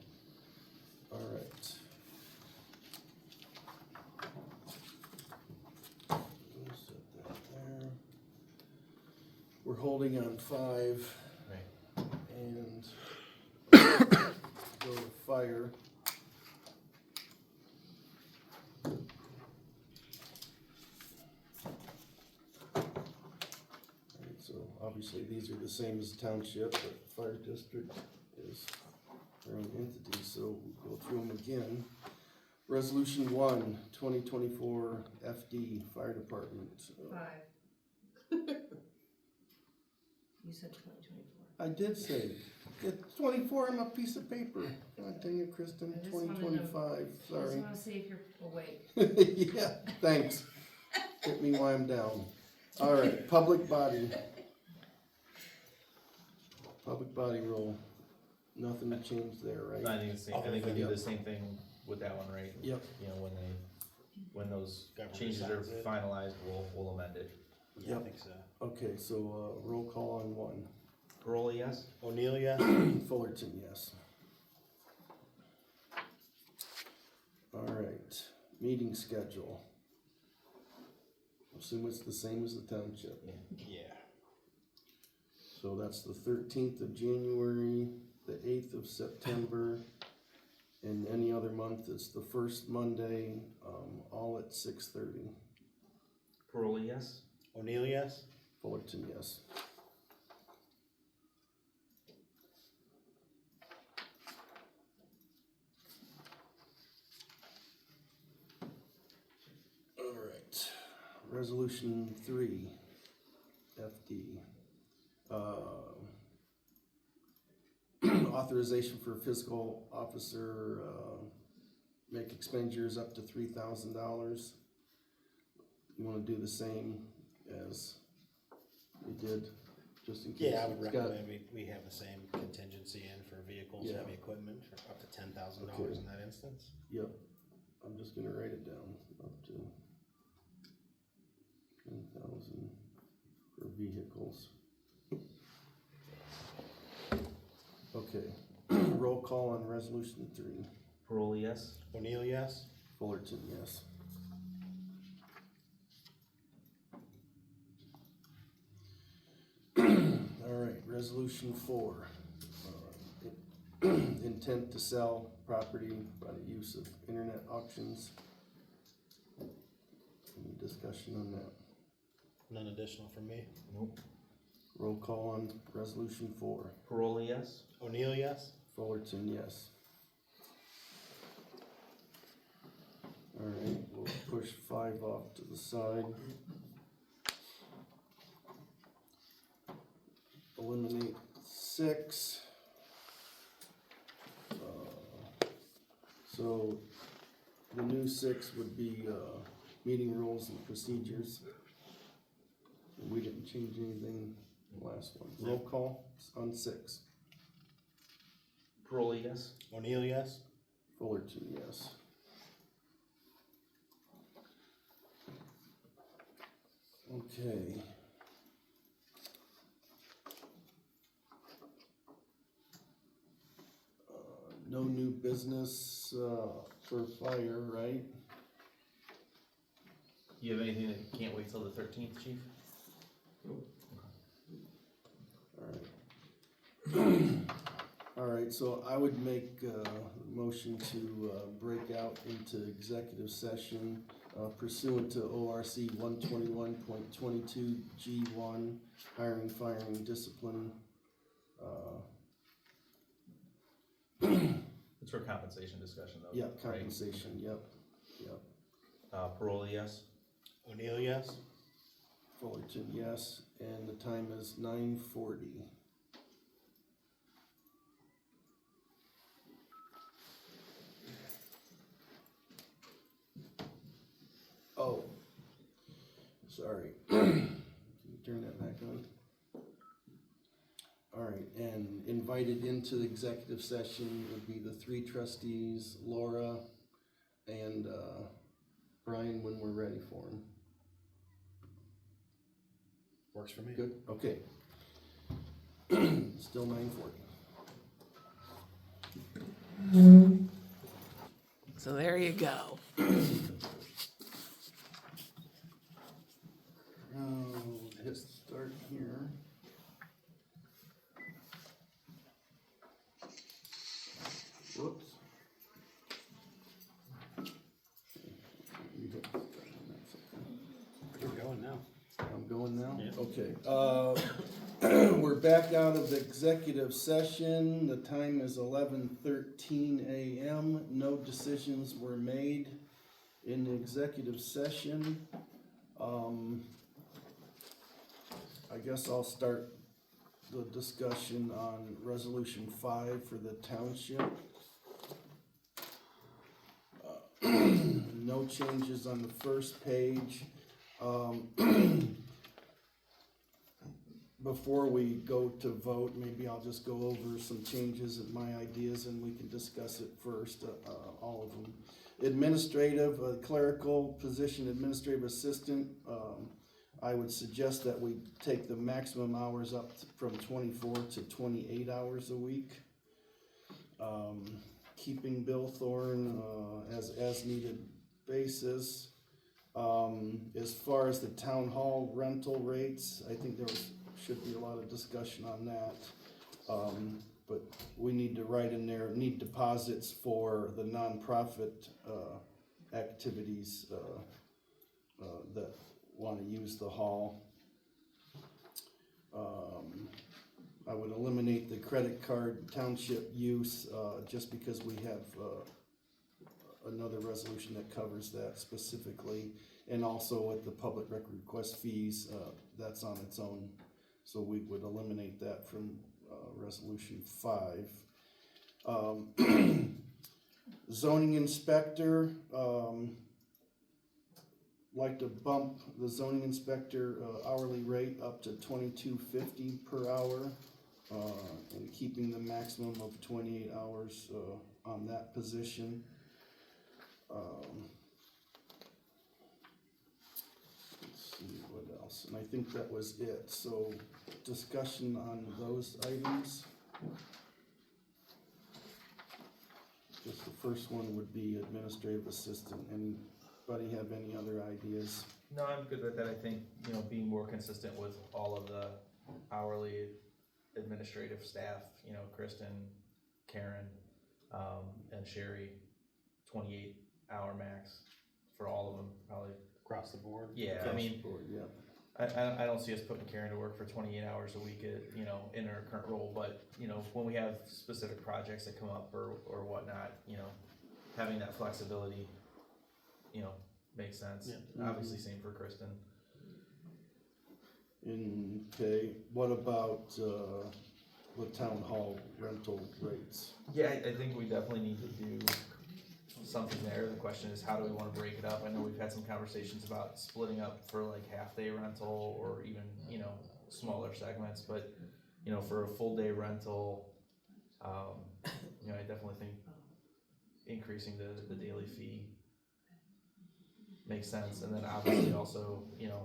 all right. We'll set that there. We're holding on 5
Right.
and go to fire. Alright, so obviously these are the same as township, but fire district is their own entity, so we'll go through them again. Resolution 1, 2024 FD, Fire Department.
5. You said 2024.
I did say, it's 24 on a piece of paper. God dang it, Kristen,
I just wanted to-
2025,
I just
sorry.
wanna see if you're awake.
Yeah, thanks. Hit me while I'm down. All right, public body. Public body rule. Nothing to change there,
I
right?
think it's the same, I think we do
Yep.
the same thing with that one, right?
Yep.
You know, when those
Governor
changes are
signs it.
finalized, we'll amend it.
Yeah, I
Yep.
think so.
Okay, so, roll call on 1.
Corolla, yes?
O'Neill, yes?
Fullerton, yes. All right, meeting schedule. Assume it's the same as the township.
Yeah.
So that's the 13th of January, the 8th of September, and any other month, it's the first Monday, all at 6:30.
Corolla, yes?
O'Neill, yes?
Fullerton, yes. All right, resolution 3, FD. Authorization for fiscal officer, make expenditures up to $3,000. You wanna do the same as we did, just in case?
Yeah, I would
it's got-
recommend we have the same contingency in for vehicles,
Yeah.
heavy equipment, for up to $10,000
Okay.
in that instance.
Yep, I'm just gonna write it down, up to 10,000 for vehicles. Okay, roll call on resolution 3.
Corolla, yes?
O'Neill, yes?
Fullerton, yes. Alright, resolution 4. Intent to sell property by the use of internet auctions. Any discussion on that?
None additional from me.
Nope.
Roll call on resolution 4.
Corolla, yes?
O'Neill, yes?
Fullerton, yes. Alright, we'll push 5 off to the side. Eliminate 6. So the new 6 would be, meeting rules and procedures. And we didn't change anything in the last one. Roll call on 6.
Corolla, yes?
O'Neill, yes?
Fullerton, yes. Okay. No new business, for fire, right?
You have anything that can't wait till the 13th, chief?
Alright. Alright, so I would make a motion to break out into executive session pursuant to ORC 121.22 G1, hiring, firing, discipline.
It's for compensation discussion though.
Yeah,
right?
compensation, yep, yep.
Corolla, yes?
O'Neill, yes?
Fullerton, yes, and the time is 9:40. Oh, Sorry. Can you turn that back on? All right, and invited into the executive session would be the 3 trustees, Laura and Brian, when we're ready for him.
Works for me.
Good, okay. Still 9:40.
So there you go.
Hit start here. Whoops. You hit start on that second.
You're going now.
I'm going now?
Yeah.
Okay, we're back out of the executive session. The time is 11:13 a.m. No decisions were made in the executive session. I guess I'll start the discussion on resolution 5 for the township. No changes on the first page. Before we go to vote, maybe I'll just go over some changes of my ideas and we can discuss it first, all of them. Administrative, clerical position, administrative assistant, I would suggest that we take the maximum hours up from 24 to 28 hours a week. Keeping Bill Thorne, as needed basis. As far as the town hall rental rates, I think should be a lot of discussion on that. But we need to write in there, need deposits for the nonprofit, activities, that wanna use the hall. I would eliminate the credit card township use, just because we have, another resolution that covers that specifically. And also with the public record request fees, that's on its own. So we would eliminate that from, resolution 5. Zoning inspector, like to bump the zoning inspector, hourly rate up to $22.50 per hour. And keeping the maximum of 28 hours, on that position. Let's see what else, and I think that was it, so discussion on those items. Just the first one would be administrative assistant. Anybody have any other ideas?
No, I'm good with that. I think, being more consistent with all of the hourly administrative staff, Kristen, Karen, and Sherry, 28-hour max for all of them, probably.
Across the board?
Yeah,
Across the board, yeah.
I don't see us putting Karen to work for 28 hours a week at, in her current role, but, when we have specific projects that come up or whatnot, having that flexibility, makes sense.
Yeah.
Obviously, same for Kristen.
Okay, what about, the town hall rental rates?
Yeah, I think we definitely need to do something there. The question is, how do we wanna break it up? I know we've had some conversations about splitting up for like half-day rental or even, smaller segments, but, for a full-day rental, I definitely think increasing the daily fee makes sense. And then obviously also,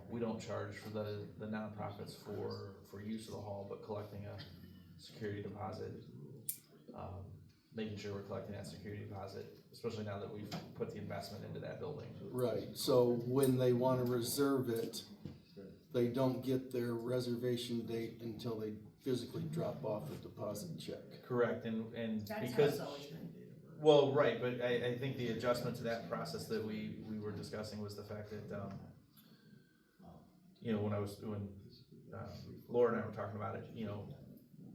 we don't charge for the nonprofits for use of the hall, but collecting a security deposit, making sure we're collecting that security deposit, especially now that we've put the investment into that building.
Right, so when they wanna reserve it, they don't get their reservation date until they physically drop off the deposit check.
Correct, and
That's how
because,
it's always been.
well, right, but I think the adjustment to that process that we were discussing was the fact that, when Laura and I were talking about it,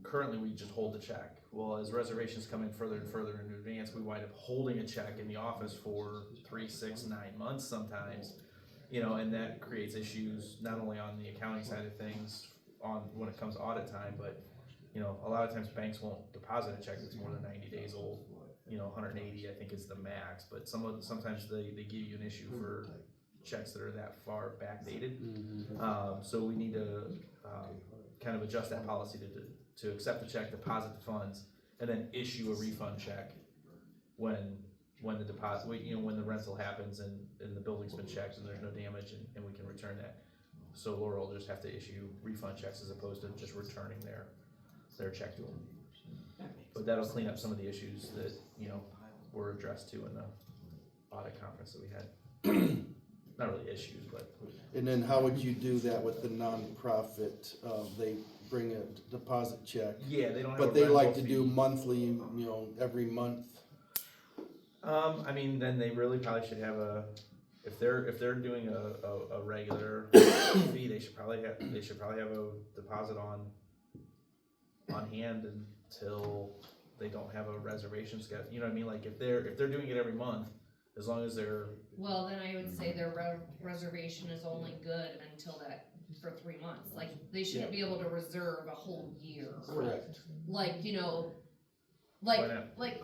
currently we just hold the check. Well, as reservations come in further and further in advance, we wind up holding a check in the office for 3, 6, 9 months sometimes, and that creates issues not only on the accounting side of things when it comes to audit time, but, a lot of times banks won't deposit a check that's more than 90 days old. 180 I think is the max, but sometimes they give you an issue for checks that are that far backdated.
Mm-hmm.
So we need to, kind of adjust that policy to accept the check, deposit the funds, and then issue a refund check when the deposit, when the rental happens and the building's been checked and there's no damage and we can return that. So Laura will just have to issue refund checks as opposed to just returning their check to them. But that'll clean up some of the issues that, were addressed to in the audit conference that we had. Not really issues, but.
And then how would you do that with the nonprofit? They bring a deposit check,
Yeah, they don't have
but
a
they like
rental
to do
fee.
monthly, every month.
Then they really probably should have if they're doing a regular fee, they should probably have a deposit on hand until they don't have a reservation schedule. You know what I mean? Like if they're doing it every month, as long as they're.
Well, then I would say their reservation is only good until for 3 months. Like, they shouldn't be able to reserve a whole year.
Correct.
Like,
Why not?
like,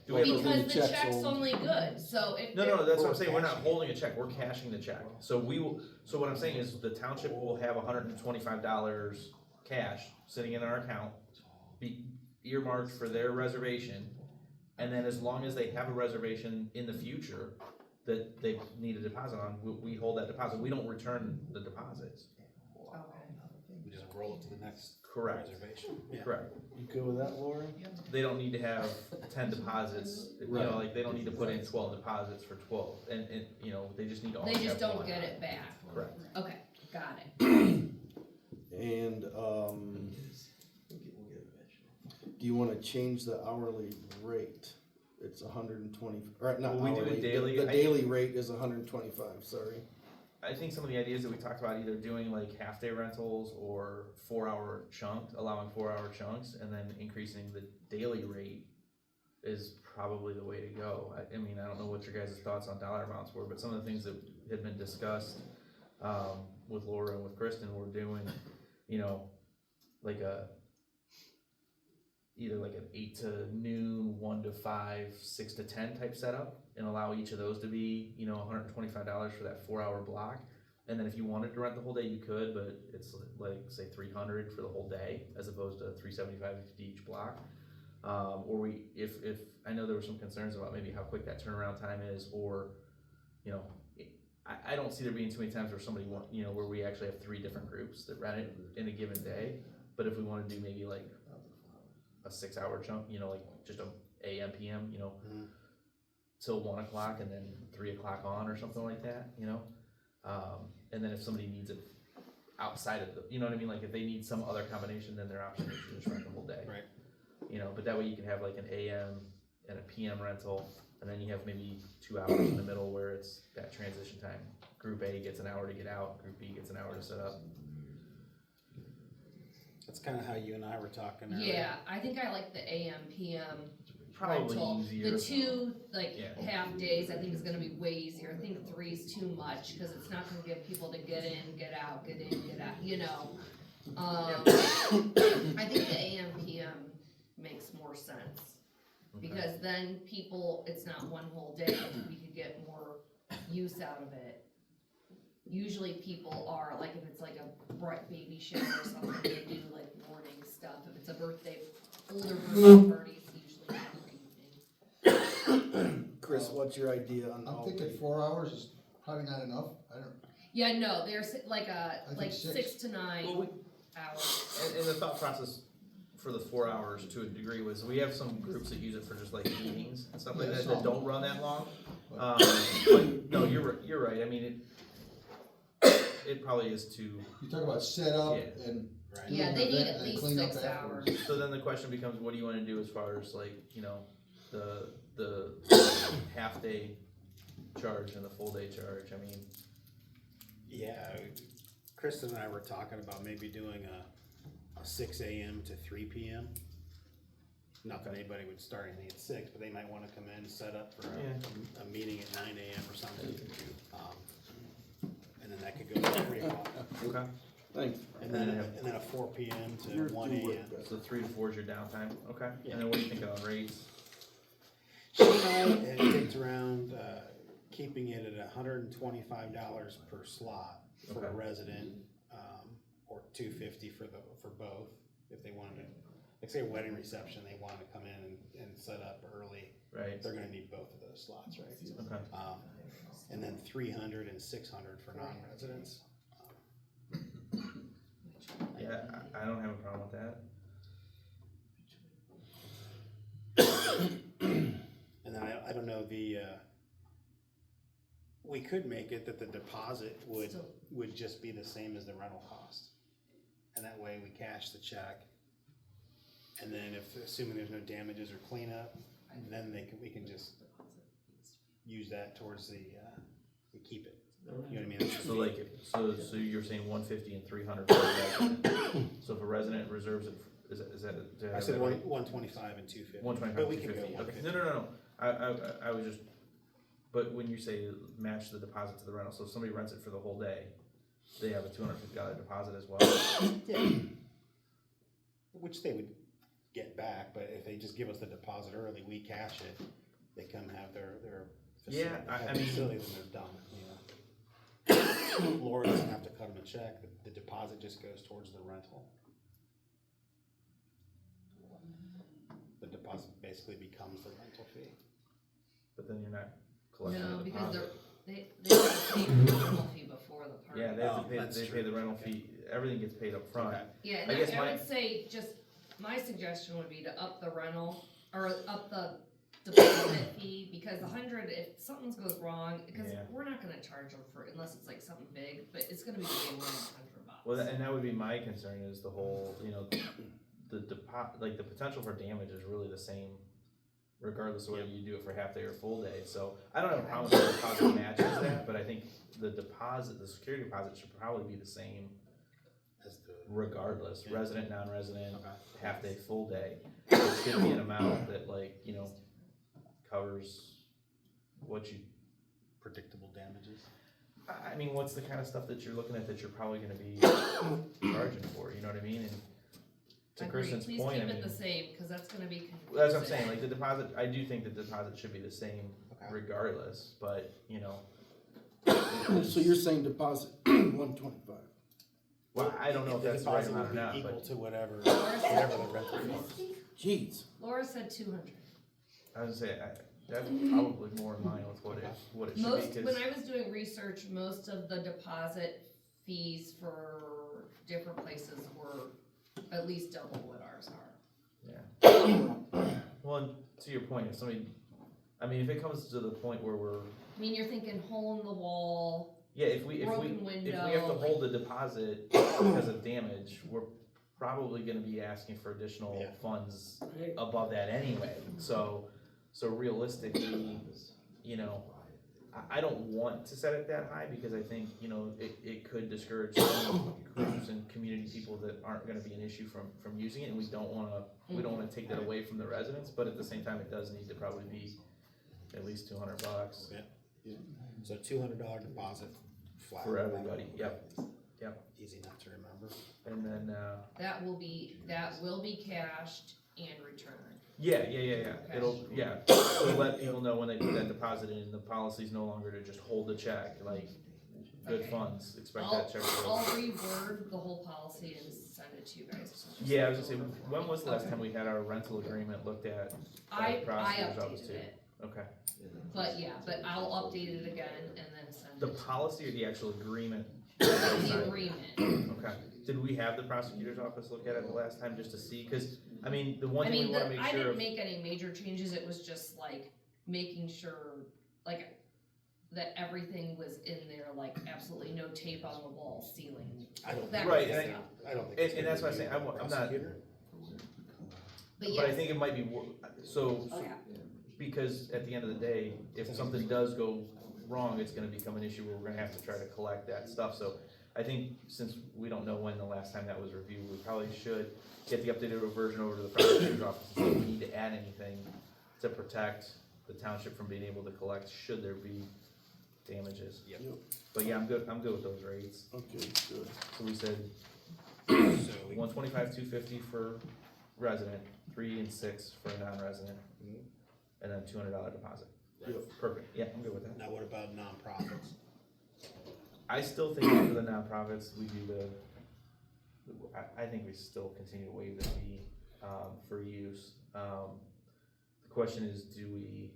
Do we have a-
because the
check's
check's
old.
only good, so if.
No, that's what I'm saying, we're not holding a check, we're cashing the check. So what I'm saying is the township will have $125 cash sitting in our account, be earmarked for their reservation, and then as long as they have a reservation in the future that they need a deposit on, we hold that deposit, we don't return the deposits.
Okay.
We just roll it to the next
Correct.
reservation. Yeah.
Correct.
You good with that, Laura?
They don't need to have 10 deposits,
Right.
like they don't need to put in 12 deposits for 12, and they just need to all
They just
have
don't
one.
get it back.
Correct.
Okay, got it.
And, do you wanna change the hourly rate? It's 120, or not
Well, we do it
hourly,
daily.
the daily rate is 125, sorry.
I think some of the ideas that we talked about, either doing like half-day rentals or 4-hour chunks, allowing 4-hour chunks, and then increasing the daily rate is probably the way to go. I don't know what your guys' thoughts on dollar amounts were, but some of the things that had been discussed with Laura and with Kristen were doing, like either like an 8 to noon, 1 to 5, 6 to 10 type setup, and allow each of those to be, $125 for that 4-hour block. And then if you wanted to rent the whole day, you could, but it's like, say, $300 for the whole day, as opposed to $375 each block. Or if I know there were some concerns about maybe how quick that turnaround time is, or, I don't see there being too many times where somebody where we actually have 3 different groups that rent it in a given day. But if we want to do maybe like a 6-hour chunk, like just a AM, PM, till 1 o'clock and then 3 o'clock on or something like that, and then if somebody needs it outside of like if they need some other combination, then their option is to just rent the whole day.
Right.
But that way you can have like an AM and a PM rental, and then you have maybe 2 hours in the middle where it's that transition time. Group A gets an hour to get out, Group B gets an hour to set up.
That's kind of how you and I were talking earlier.
Yeah, I think I like the AM, PM
Probably
rental.
easier.
The 2,
Yeah.
half days, I think is gonna be way easier. I think 3 is too much, cause it's not gonna give people to get in, get out, get in, get out, I think the AM, PM makes more sense.
Okay.
Because then people, it's not one whole day, we could get more use out of it. Usually people are, like if it's like a bright baby shower or something, they do like morning stuff. If it's a older birthday parties, usually in the evening.
Chris, what's your idea on the
I'm
hourly?
thinking 4 hours is probably not enough,
Yeah, no, there's like
think
6
6.
to 9
Well,
hours.
and the thought process for the 4 hours to a degree was, we have some groups that use it for just like meetings and stuff like
Yeah,
that,
some.
that don't run that long.
but
But no, you're right, it probably is too.
you talk about setup
Yeah.
and.
Right.
Yeah, they
doing
need
an
at
event and
least
clean up
6
afterwards.
hours.
So then the question becomes, what do you wanna do as far as like, the half-day charge and the full-day charge?
Yeah, Kristen and I were talking about maybe doing a 6 AM to 3 PM. Not that anybody would start anything at 6, but they might wanna come in, set up for a meeting at 9 AM or something. And then that could go to 3 o'clock.
Okay.
Thanks.
And then a 4 PM to 1 AM.
So 3 to 4 is your downtime, okay?
Yeah.
And then what do you think on rates?
She and I had kicked around, keeping it at $125 per slot for a
Okay.
resident, or $250 for both, if they wanted to. Like say a wedding reception, they wanted to come in and set up early,
Right,
they're gonna need both of those slots, right?
okay.
And then 300 and 600 for non-residents.
Yeah, I don't have a problem with that.
And then I don't know, we could make it that the deposit would just be the same as the rental cost. And that way we cash the check. And then assuming there's no damages or cleanup, then we can just use that towards we keep it. You know what I mean?
So like, so you're saying 150 and 300 for a resident. So if a resident reserves it, is that? did
I
have
said
that right?
125 and 250.
125,
But we can go
250. Okay.
150.
No. I was just, but when you say match the deposit to the rental, so if somebody rents it for the whole day, they have a $250 deposit as well.
Yeah. Which they would get back, but if they just give us the deposit early, we cash it, they come have their facility,
Yeah, I mean-
facility, then they're done, you know. Laura doesn't have to cut them a check, the deposit just goes towards the rental. The deposit basically becomes the rental fee.
But then you're not collecting
No,
the
because
deposit.
they have to pay the rental fee before the party.
Yeah, they have to
Oh,
pay,
that's
they
true.
pay the rental
Okay.
fee, everything gets paid up front.
Okay.
Yeah,
I
and
guess
I
my-
would say just, my suggestion would be to up the rental, or up the deposit fee, because 100, if something goes wrong, because
Yeah.
we're not gonna charge them for, unless it's like something big, but it's gonna be way more than $100.
Well, and that would be my concern is the whole, the like the potential for damage is really the same regardless of whether you do it for half day or full day. So I don't have a problem with the deposit matches that, but I think the deposit, the security deposit should probably be the same
As the.
regardless,
Yeah.
resident, non-resident,
Okay.
half day, full day. It should be an amount that covers what you,
Predictable damages.
I mean, what's the kind of stuff that you're looking at that you're probably gonna be charging for, you know what I mean? And to
Agree.
Kristen's
Please
point, I
keep
mean,
it the same, cause that's gonna be confusing.
that's what I'm saying, like the deposit, I do think the deposit should be the same
Okay.
regardless, but,
So you're saying deposit 125?
well, I don't know if that's the right
deposit
amount or
would be
not,
equal
but
to whatever the rental fee is.
Jeez.
Laura said 200.
I was gonna say, that's probably more in line with what it should
Most,
be,
when
cause,
I was doing research, most of the deposit fees for different places were at least double what ours are.
well, and to your point, if somebody, if it comes to the point where we're,
I mean, you're thinking hole in the wall,
yeah, if we
broken window.
If we have to hold the deposit because of damage, we're probably gonna be asking for additional
Yeah.
funds above that anyway. So realistically, I don't want to set it that high because I think, it could discourage some groups and community people that aren't gonna be an issue from using it, and we don't wanna take that away from the residents, but at the same time, it does need to probably be at least $200
So $200 deposit flat.
for everybody, yep.
Easy enough to remember.
And then,
That will be cashed and returned.
yeah, it'll, so let people know when they put that deposit in, the policy's no longer to just hold the check, like, good
Okay.
funds, expect
I'll
that check to go.
I'll reword the whole policy and send it to you guys.
Yeah, I was gonna say, when was the last time we had our rental agreement looked at? by the
I
prosecutor's office
updated
too?
it,
Okay,
but I'll update it again and then send
the
it.
policy or the actual agreement?
The agreement.
Okay, did we have the prosecutor's office look at it the last time just to see, cause, the one
I
thing
mean,
we wanna make
I
sure
didn't
of.
make any major changes, it was just like making sure, like, that everything was in there, like absolutely no tape on the wall, ceiling,
I don't.
that
Right,
kind of
and
stuff.
I don't think.
And-
it's
and
gonna
that's why I
be
say I'm not-
prosecutor.
But
But I
yes,
think it might be, so,
oh yeah,
because at the end of the day, if something does go wrong, it's gonna become an issue where we're gonna have to try to collect that stuff, so I think since we don't know when the last time that was reviewed, we probably should get the updated version over to the prosecutor's office and see if we need to add anything to protect the township from being able to collect should there be damages.
Yep.
But yeah, I'm good with those rates.
Okay, good.
So we said
So we,
125, 250 for resident, 3 and 6 for a non-resident,
Mhm.
and then $200 deposit.
Yep.
Perfect, yeah, I'm good with that.
Now what about nonprofits?
I still think for the nonprofits, we do I think we still continue to waive the fee, for use. The question is, do we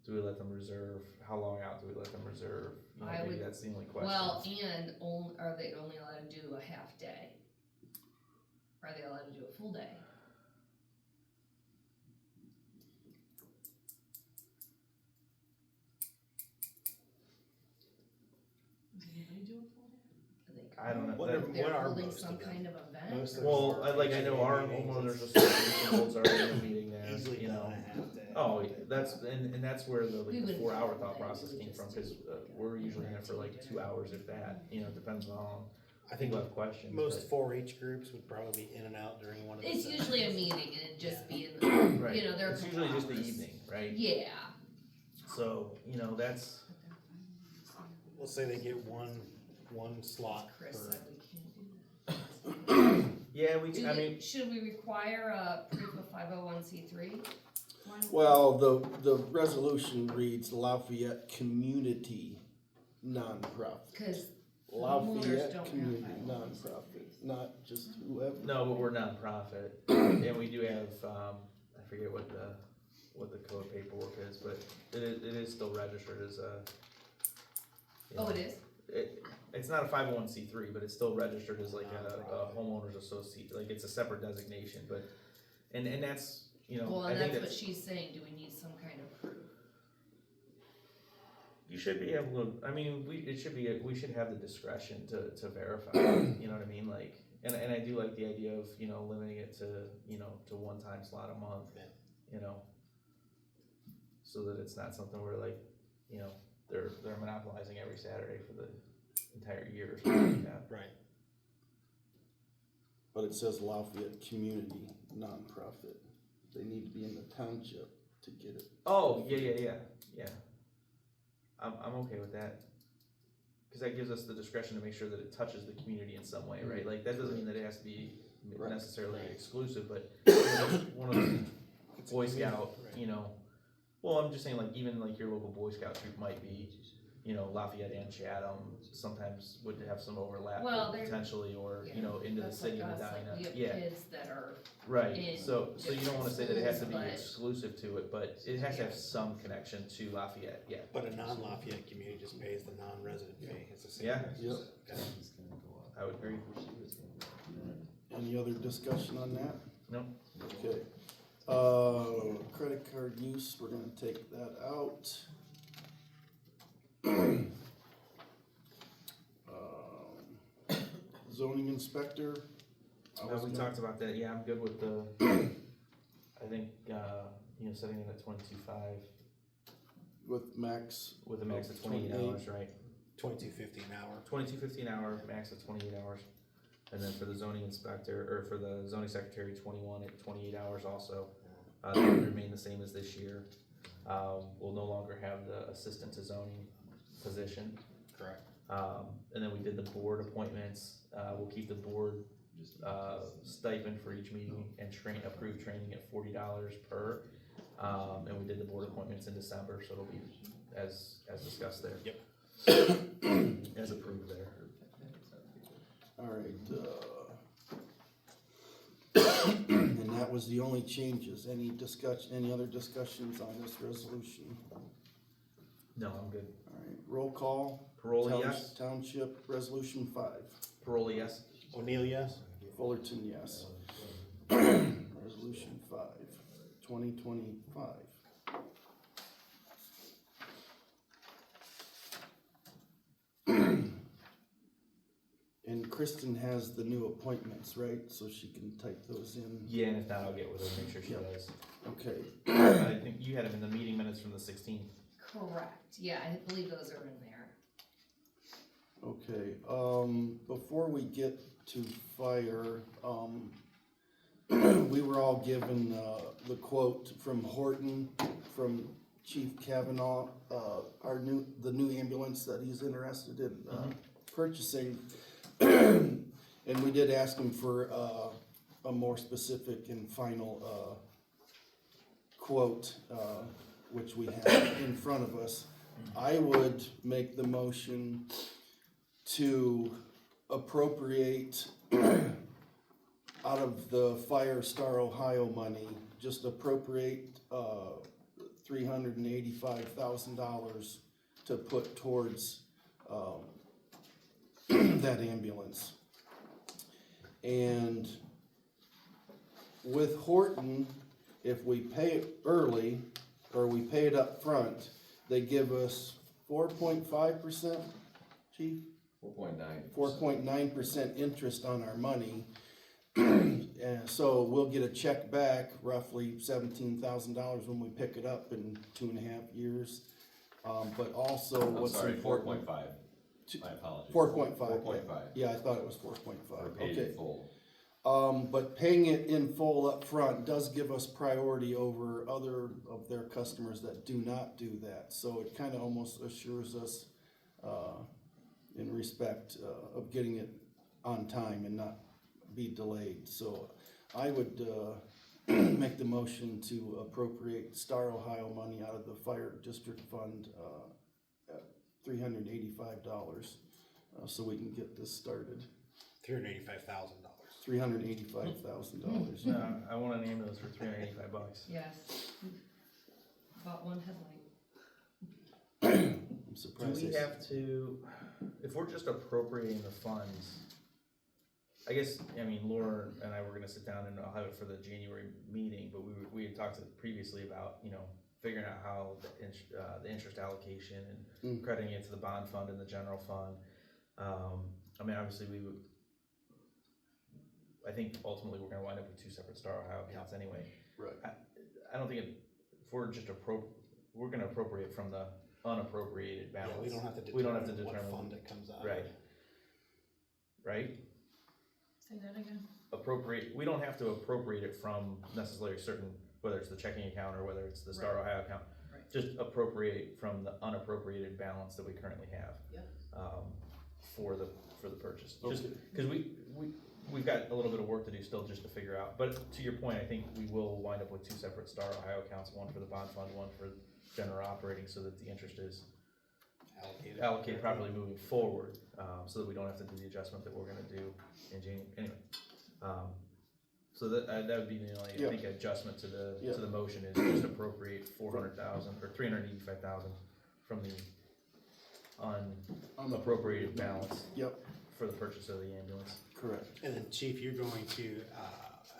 let them reserve? How long out do we let them reserve? You know,
I
maybe
would-
that's the only question.
Well, and are they only allowed to do a half day? Are they allowed to do a full day?
I don't know.
What
That-
are-
They're
are
holding
most
some
of them?
kind of event?
Most of
Well,
them are
I know our
meetings.
homeowners
It's
association holds our annual meeting there,
Easily
you
done
know.
a half day.
Oh, and that's where the,
We
like, the
wouldn't
4 hour
do
thought
that.
process
We would
came from,
just
cause,
do like a
we're usually in there for like
dinner.
2 hours if that, you know, depends on how long.
I think
We'll have questions.
most
but-
4-H groups would probably be in and out during one of the
It's
sessions.
usually a meeting and it'd just be in the,
Right,
you know, they're a
it's
couple
usually just the
hours.
evening, right?
Yeah.
So, you know, that's,
Let's say they get one slot
Chris
per,
said we can't do that.
yeah, I mean,
Should we require a proof of 501c3?
Well, the resolution reads Lafayette Community Nonprofit.
Cause homeowners
Lafayette
don't have
Community
501c3s.
Nonprofit, not just whoever.
no, but we're nonprofit, and we do have, I forget what the code paperwork is, but it is still registered as a. you
Oh,
know,
it is?
It's not a 501c3, but it's still registered as like a
Nonprofit.
homeowners associate, like it's a separate designation, but, and that's, you know,
Well,
I
and
think
that's what
that's,
she's saying, do we need some kind of proof?
you should be able to, I mean, we should have the discretion to verify, you know what I mean, like, and I do like the idea of, you know, limiting it to, you know, to one time slot a month,
Yeah.
you know, so that it's not something where like, you know, they're monopolizing every Saturday for the entire year or something like that.
right.
But it says Lafayette Community Nonprofit. They need to be in the township to get it.
Oh, yeah. I'm okay with that. Cause that gives us the discretion to make sure that it touches the community in some way, right? Like, that doesn't mean that it has to be
Right.
necessarily
Right.
exclusive, but one of those
It's a
Boy
community,
Scout,
right.
you know, well, I'm just saying, like, even like your local Boy Scout troop might be, you know, Lafayette and Chatham, sometimes would have some overlap
Well, they're-
potentially, or,
Yeah,
you know, into the
That's
city
like
of
us,
Medina,
like we have
yeah.
kids that are,
Right,
in
so you don't wanna say that it has to be
schools, but-
exclusive to it, but it has to have some connection to Lafayette, yeah.
But a non-Lafayette community just pays the non-resident fee, it's the same.
Yeah.
Yep.
Okay.
I would agree.
Any other discussion on that?
No.
Okay. Credit card use, we're gonna take that out. Zoning inspector. I was
We
gonna-
talked about that, yeah, I'm good with the, I think, you know, setting it at 22.5
With max,
with a max of 28
28.
hours, right?
$22.50 an hour.
22.50 an hour, max of 28 hours. And then for the zoning inspector, or for the zoning secretary, 21 at 28 hours also. That would remain the same as this year. We'll no longer have the assistant to zoning position.
Correct.
And then we did the board appointments, we'll keep the board, stipend for each meeting and approved training at $40 per. And we did the board appointments in December, so it'll be as discussed there.
Yep.
As approved there.
alright, and that was the only changes. Any other discussions on this resolution?
No, I'm good.
Alright, roll call.
Parola, yes.
Township Resolution 5.
Parola, yes.
O'Neill, yes?
Fullerton, yes. Resolution 5, 2025. And Kristen has the new appointments, right? So she can type those in.
Yeah, and if not, I'll get with her, make sure she
Yep.
does.
Okay,
I think you had them in the meeting minutes from the 16th.
correct, yeah, I believe those are in there.
okay, before we get to fire, we were all given, the quote from Horton, from Chief Kavanaugh, the new ambulance that he's interested in, purchasing. And we did ask him for, a more specific and final, quote, which we have in front of us, I would make the motion to appropriate out of the Fire Star Ohio money, just appropriate, $385,000 to put towards, that ambulance. And with Horton, if we pay it early, or we pay it up front, they give us 4.5%, chief?
4.9.
4.9% interest on our money. And so we'll get a check back, roughly $17,000 when we pick it up in 2.5 years. But also
I'm
what's
sorry,
important.
4.5. My apologies.
4.5.
4.5.
Yeah, I thought it was 4.5,
Or paid
okay.
in full.
But paying it in full up front does give us priority over other of their customers that do not do that. So it kinda almost assures us, in respect, of getting it on time and not be delayed. So I would, make the motion to appropriate Star Ohio money out of the fire district fund, at $385, so we can get this started.
$385,000.
$385,000.
No, I want an ambulance for $385.
Yes. Bought one headlight.
I'm
Do
surprised.
we
they-
have to, if we're just appropriating the funds, I guess, I mean, Laura and I were gonna sit down and I'll have it for the January meeting, but we had talked previously about, figuring out how the interest allocation and crediting it to the bond fund and the general fund. I mean, obviously I think ultimately we're gonna wind up with two separate Star Ohio accounts anyway.
Right.
I don't think if we're just we're gonna appropriate from the unappropriated balance.
Yeah, we don't have to
We don't have to
determine what
determine-
fund it comes out of.
Right. Right?
Say that again.
We don't have to appropriate it from necessarily certain, whether it's the checking account or whether it's the Star Ohio account.
Right.
Just appropriate from the unappropriated balance that we currently have.
Yep.
For the purchase.
Okay.
Just, cause we've got a little bit of work to do still just to figure out, but to your point, I think we will wind up with two separate Star Ohio accounts, one for the bond fund, one for general operating, so that the interest is allocated properly moving forward, so that we don't have to do the adjustment that we're gonna do in January, anyway. So that would be the only, I think, adjustment to the motion is just appropriate 400,000 or 385,000 from the unappropriated balance.
Yep,
For the purchase of the ambulance.
correct.
And then, Chief, you're going to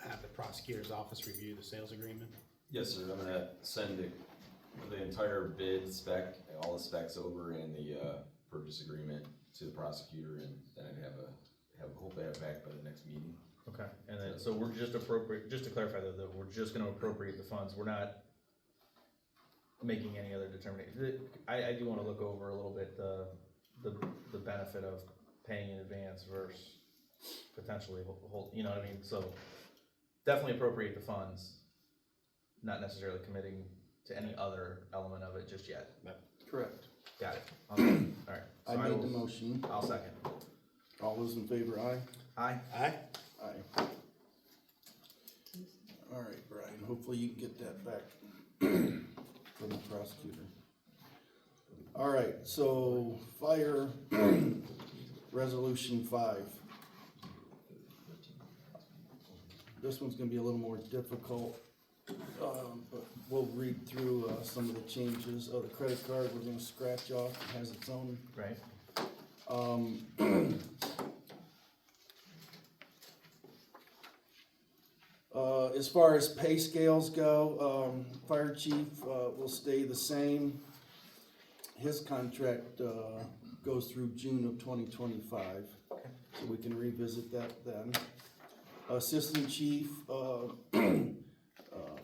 have the prosecutor's office review the sales agreement?
Yes, sir, I'm gonna send the entire bid spec, all the specs over and the, purchase agreement to the prosecutor, and then I'd hope to have it back by the next meeting.
Okay. And then, so we're just just to clarify that we're just gonna appropriate the funds, we're not making any other determination. I do wanna look over a little bit the benefit of paying in advance versus potentially hold, you know what I mean? So definitely appropriate the funds, not necessarily committing to any other element of it just yet.
Correct.
Got it. Alright. So
I made the
will-
motion.
I'll second.
All those in favor, aye?
Aye.
Aye.
Aye. All right, Brian, hopefully you can get that back from the prosecutor. All right, so fire resolution 5. This one's gonna be a little more difficult, but we'll read through some of the changes. The credit card, we're gonna scratch off, it has its own.
Right?
As far as pay scales go, fire chief, will stay the same. His contract, goes through June of 2025, so we can revisit that then. Assistant chief,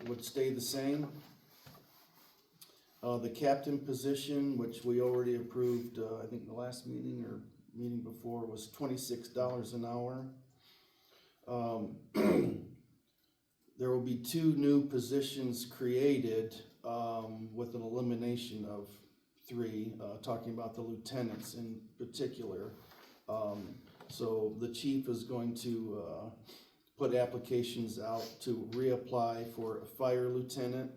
would stay the same. The captain position, which we already approved, I think the last meeting or meeting before, was $26 an hour. There will be 2 new positions created, with an elimination of 3, talking about the lieutenants in particular. So the chief is going to, put applications out to reapply for a fire lieutenant,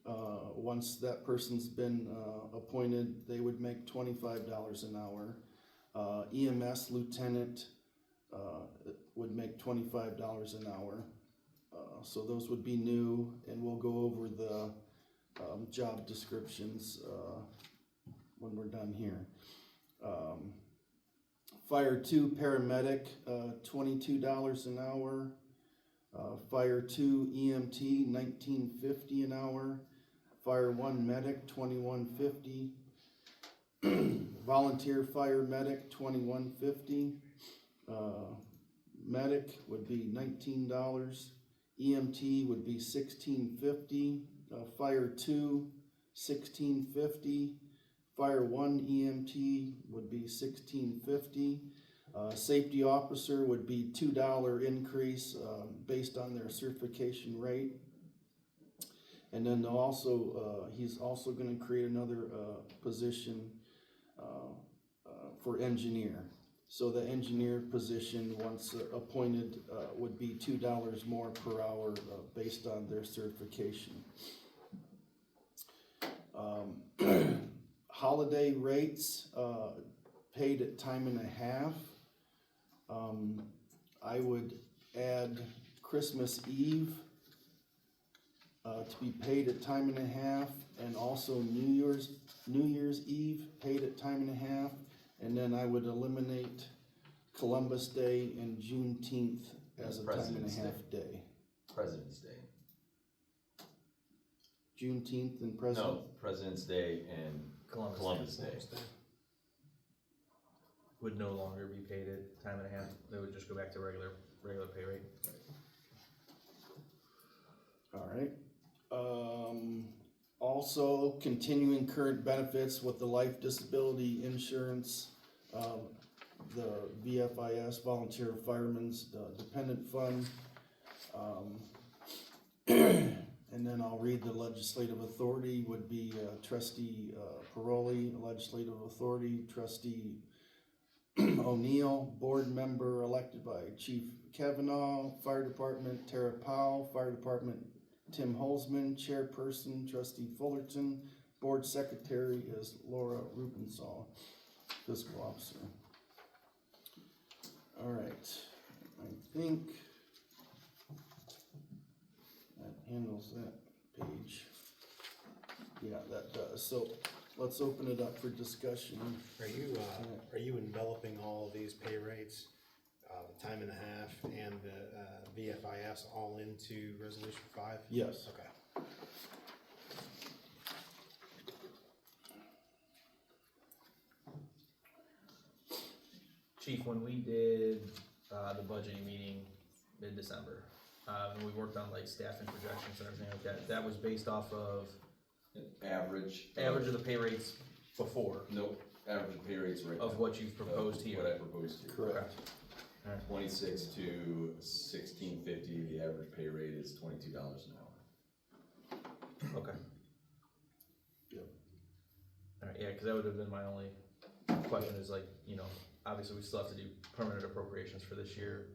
Once that person's been, appointed, they would make $25 an hour. EMS lieutenant, would make $25 an hour. So those would be new, and we'll go over the, job descriptions, when we're done here. Fire 2 paramedic, $22 an hour. Fire 2 EMT, $19.50 an hour. Fire 1 medic, $21.50. Volunteer fire medic, $21.50. Medic would be $19. EMT would be $16.50. Fire 2, $16.50. Fire 1 EMT would be $16.50. Safety officer would be $2 increase, based on their certification rate. And then they'll also, he's also gonna create another, position, for engineer. So the engineer position, once appointed, would be $2 more per hour, based on their certification. Holiday rates, paid at time and a half. I would add Christmas Eve, to be paid at time and a half, and also New Year's Eve, paid at time and a half. And then I would eliminate Columbus Day and Juneteenth as a time and a half day.
President's Day.
Juneteenth and President?
No, President's Day and Columbus Day.
Would no longer be paid at time and a half, they would just go back to regular pay rate.
Alright, also continuing current benefits with the life disability insurance, the VFIS, Volunteer Firemen's Dependent Fund. And then I'll read the legislative authority would be Trustee Paroli, legislative authority, Trustee O'Neill, board member elected by Chief Kavanaugh, Fire Department Tara Powell, Fire Department Tim Holzman, chairperson Trustee Fullerton, board secretary is Laura Rubensaw, fiscal officer. All right, I think that handles that page. Yeah, that does. So let's open it up for discussion.
Are you enveloping all of these pay rates, the time and a half and the VFIS all into resolution 5?
Yes.
Okay.
Chief, when we did, the budgeting meeting mid-December, and we worked on like staffing projections and everything like that, that was based off of
Average.
average of the pay rates before,
Nope, average pay rates right now.
of what you've proposed here.
What I proposed here.
Correct.
26 to 16.50, the average pay rate is $22 an hour.
Okay.
Yep.
Alright, yeah, cause that would have been my only question is like, you know, obviously we still have to do permanent appropriations for this year.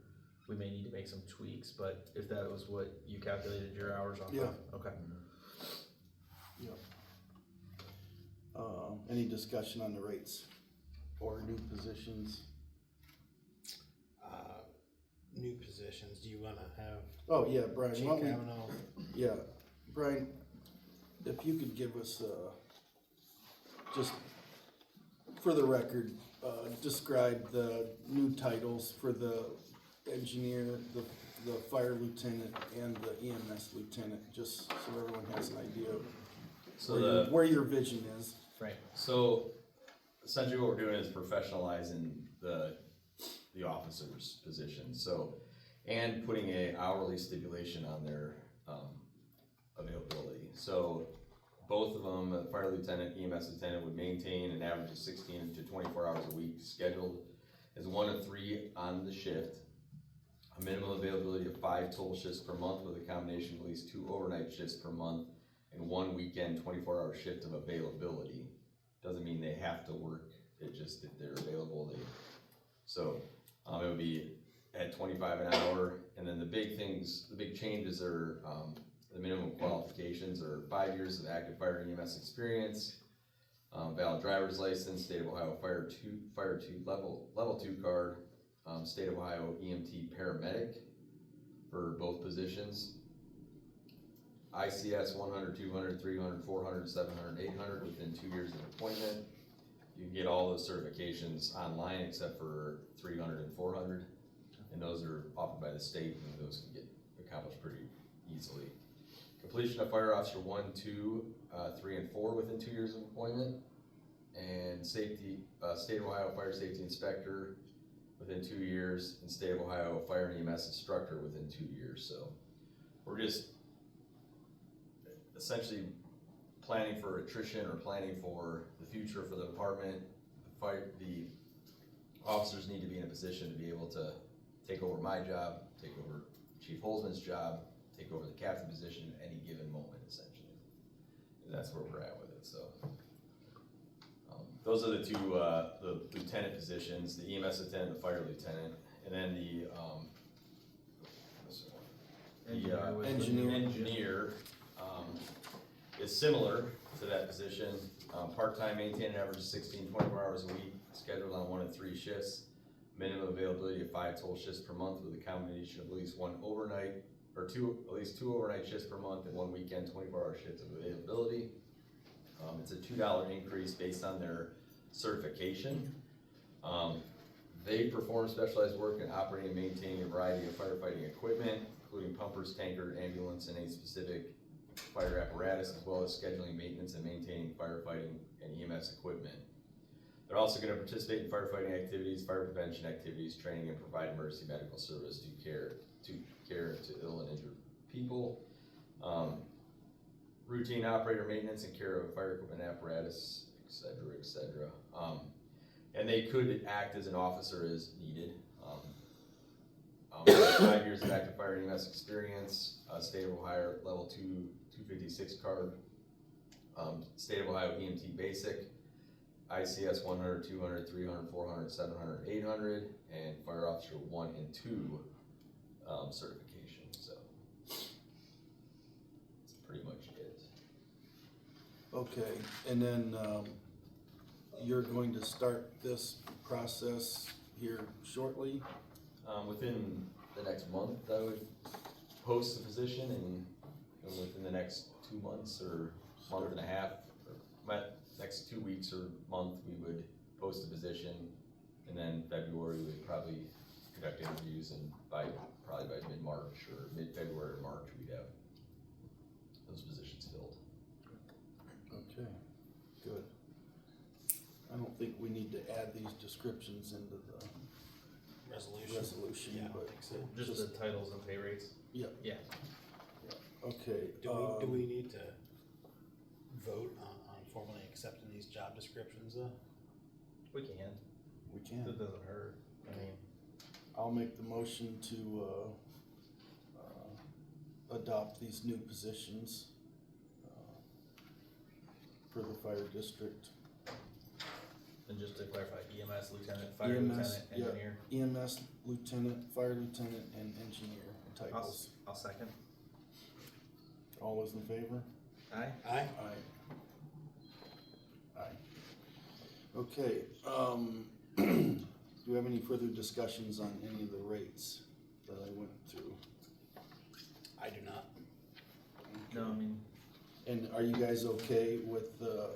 We may need to make some tweaks, but if that was what you calculated your hours off of,
Yeah.
okay.
Yep. Any discussion on the rates or new positions?
New positions, do you wanna have
Oh, yeah, Brian,
Chief
why don't we-
Kavanaugh?
yeah, Brian, if you could give us, just for the record, describe the new titles for the engineer, the fire lieutenant, and the EMS lieutenant, just so everyone has an idea of
So
where your vision is.
Right.
So essentially what we're doing is professionalizing the officer's position, so, and putting a hourly stipulation on their, availability. So both of them, the fire lieutenant, EMS lieutenant, would maintain an average of 16 to 24 hours a week, scheduled as 1 of 3 on the shift. A minimum availability of 5 total shifts per month with a combination of at least 2 overnight shifts per month and 1 weekend 24-hour shift of availability. Doesn't mean they have to work, it just, if they're available, so, it would be at $25 an hour, and then the big changes are, The minimum qualifications are 5 years of active fire and EMS experience, valid driver's license, state of Ohio fire two level 2 card, state of Ohio EMT paramedic for both positions. ICS 100, 200, 300, 400, 700, 800 within 2 years of appointment. You can get all those certifications online except for 300 and 400, and those are offered by the state, and those can get accomplished pretty easily. Completion of fire officer 1, 2, 3, and 4 within 2 years of appointment, and safety, state of Ohio fire safety inspector within 2 years, and state of Ohio fire and EMS instructor within 2 years. So we're just essentially planning for attrition or planning for the future for the department. The officers need to be in a position to be able to take over my job, take over Chief Holzman's job, take over the captain position at any given moment, essentially. And that's where we're at with it, so. Those are the two, the lieutenant positions, the EMS lieutenant, the fire lieutenant, and then the engineer, is similar to that position. Part-time, maintain an average of 16, 24 hours a week, scheduled on 1 and 3 shifts. Minimum availability of 5 total shifts per month with a combination of at least 1 overnight, or at least 2 overnight shifts per month and 1 weekend 24-hour shift of availability. It's a $2 increase based on their certification. They perform specialized work in operating and maintaining a variety of firefighting equipment, including pumpers, tanker, ambulance, and any specific fire apparatus, as well as scheduling maintenance and maintaining firefighting and EMS equipment. They're also going to participate in firefighting activities, fire prevention activities, training, and provide emergency medical service to care to ill and injured people. Routine operator maintenance and care of fire equipment apparatus, etc., etc. And they could act as an officer as needed. 5 years of active fire and EMS experience, state of Ohio level 2, 256 card, state of Ohio EMT basic, ICS 100, 200, 300, 400, 700, 800, and fire officer 1 and 2 certification. So that's pretty much it.
Okay, and then, you're going to start this process here shortly?
Within the next month, I would post the position, and within the next 2 months or month and a half, or next 2 weeks or month, we would post the position, and then February we'd probably conduct interviews, and probably by mid-March or mid-February or March, we'd have those positions filled.
Okay, good. I don't think we need to add these descriptions into the resolution,
Yeah, I
but
think so.
Just the titles and pay rates?
Yeah.
Yeah.
Okay.
Do we need to vote on formally accepting these job descriptions though?
We can.
We can.
That doesn't hurt. I mean,
I'll make the motion to, adopt these new positions, for the fire district.
and just to clarify, EMS lieutenant, fire
EMS,
lieutenant,
yeah.
engineer.
EMS lieutenant, fire lieutenant, and engineer titles.
I'll second.
All those in favor?
Aye.
Aye.
Aye. Aye. Okay, do we have any further discussions on any of the rates that I went through?
I do not.
No, I mean,
And are you guys okay with the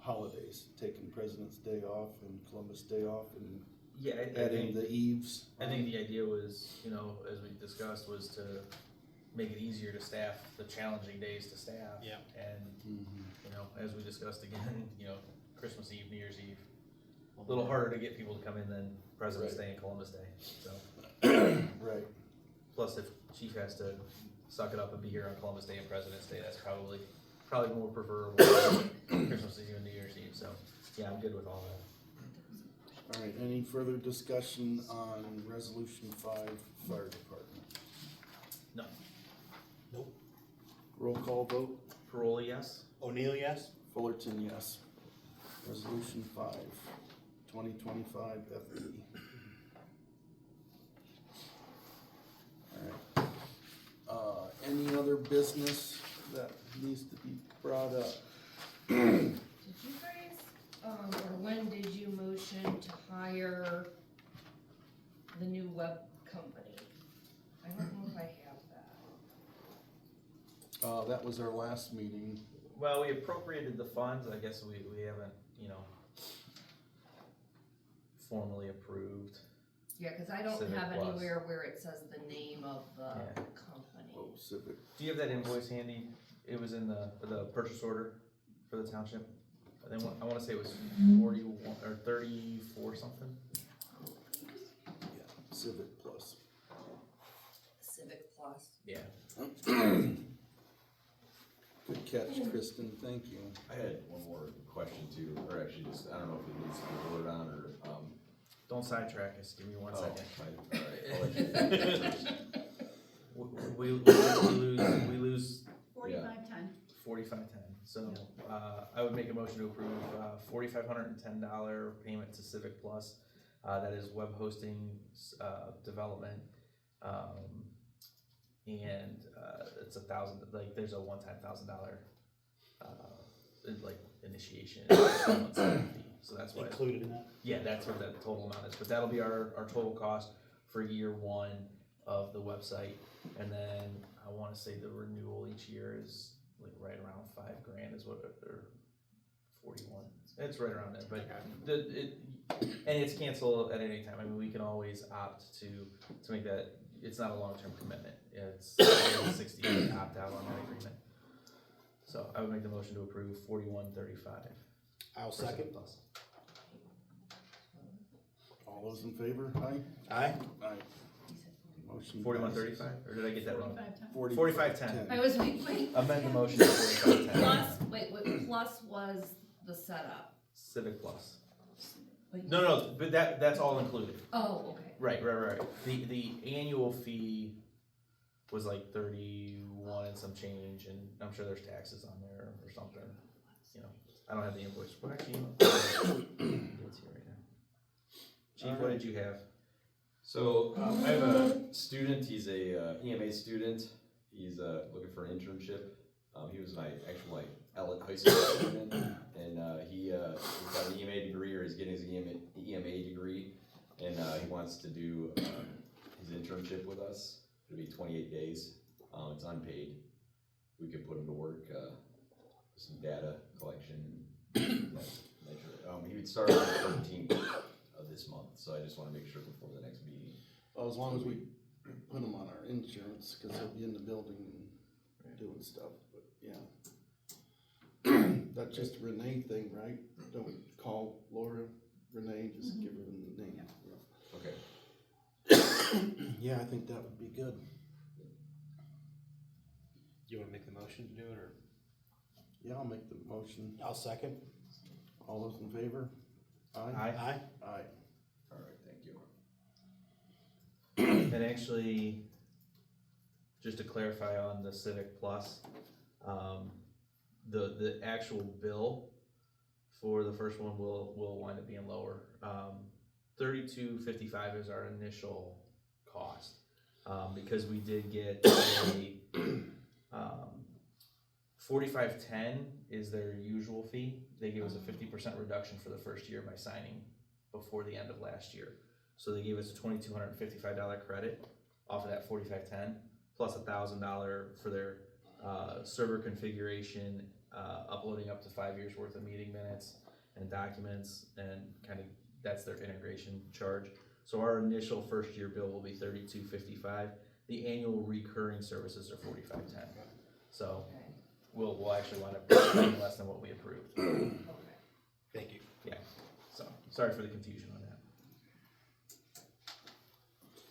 holidays, taking President's Day off and Columbus Day off and
yeah, I
adding
think,
the eves?
I think the idea was, you know, as we discussed, was to make it easier to staff the challenging days to staff.
Yeah.
And,
Mhm.
you know, as we discussed again, you know, Christmas Eve, New Year's Eve, a little harder to get people to come in than President's
Right.
Day and Columbus Day, so.
Right,
Plus, if Chief has to suck it up and be here on Columbus Day and President's Day, that's probably more preferable than Christmas Eve and New Year's Eve, so, yeah, I'm good with all that.
all right, any further discussion on Resolution 5, Fire Department?
No.
Nope.
Roll call vote,
Parole, yes?
O'Neill, yes?
Fullerton, yes. Resolution 5, 2025 FE. All right. Any other business that needs to be brought up?
Did you guys, or when did you motion to hire the new web company? I don't know if I have that.
That was our last meeting.
Well, we appropriated the funds, I guess we haven't, formally approved.
Yeah, cause I don't
Civic
have
Plus.
anywhere where it says the name of the
Yeah.
company.
Oh, Civic.
Do you have that invoice handy? It was in the purchase order for the township. I wanna say it was 41 or 34 something.
Yeah, Civic Plus.
Civic Plus.
Yeah.
Good catch, Kristen, thank you.
I had one more question too, or actually just, I don't know if it needs to be voted on or,
Don't sidetrack us, give me 1 second. We lose
4510.
4510, so, I would make a motion to approve, $4,510 payment to Civic Plus. That is web hosting, development, and, it's there's a one-time $1,000, initiation, fee, so that's why.
Included in that?
Yeah, that's what the total amount is, but that'll be our total cost for year one of the website. And then I wanna say the renewal each year is like right around $5,000 is what, or 41, it's right around there, but and it's canceled at any time. I mean, we can always opt to make that, it's not a long-term commitment, it's 60 days opt out on that agreement. So I would make the motion to approve 4135.
I'll second.
Plus.
All those in favor, aye?
Aye.
Aye. Motion
4135, or did I get that wrong?
4510.
4510.
I was wait.
Amend the motion to 4510.
Plus, wait, plus was the setup.
Civic Plus.
But you-
No, but that's all included.
Oh, okay.
Right. The annual fee was like 31 and some change, and I'm sure there's taxes on there or something. I don't have the invoice. Well, actually, it's here right now. Chief, what did you have?
So, I have a student, he's a EMA student, he's looking for an internship. He was my actual high school student, and he's got an EMA degree, or he's getting his EMA degree, and he wants to do his internship with us. It'll be 28 days, it's unpaid. We could put him to work, some data collection, he would start on the 13th of this month, so I just wanna make sure before the next meeting.
Well, as long as we put them on our insurance, cause they'll be in the building and doing stuff, but yeah. That's just a Renee thing, right? Don't call Laura Renee, just give her the name.
Okay.
Yeah, I think that would be good.
You wanna make the motion to do it, or?
Yeah, I'll make the motion.
I'll second.
All those in favor? Aye?
Aye.
Aye.
Alright, thank you.
And actually, just to clarify on the Civic Plus, the actual bill for the first one will wind up being lower. $32.55 is our initial cost, because we did get a $45.10 is their usual fee. They gave us a 50% reduction for the first year by signing before the end of last year. So they gave us a $2,255 credit off of that $45.10, plus $1,000 for their server configuration, uploading up to 5 years worth of meeting minutes and documents, and kind of that's their integration charge. So our initial first year bill will be $32.55. The annual recurring services are $45.10. So
Okay.
we'll actually wind up paying less than what we approved.
Okay.
Thank you.
Yeah. So sorry for the confusion on that.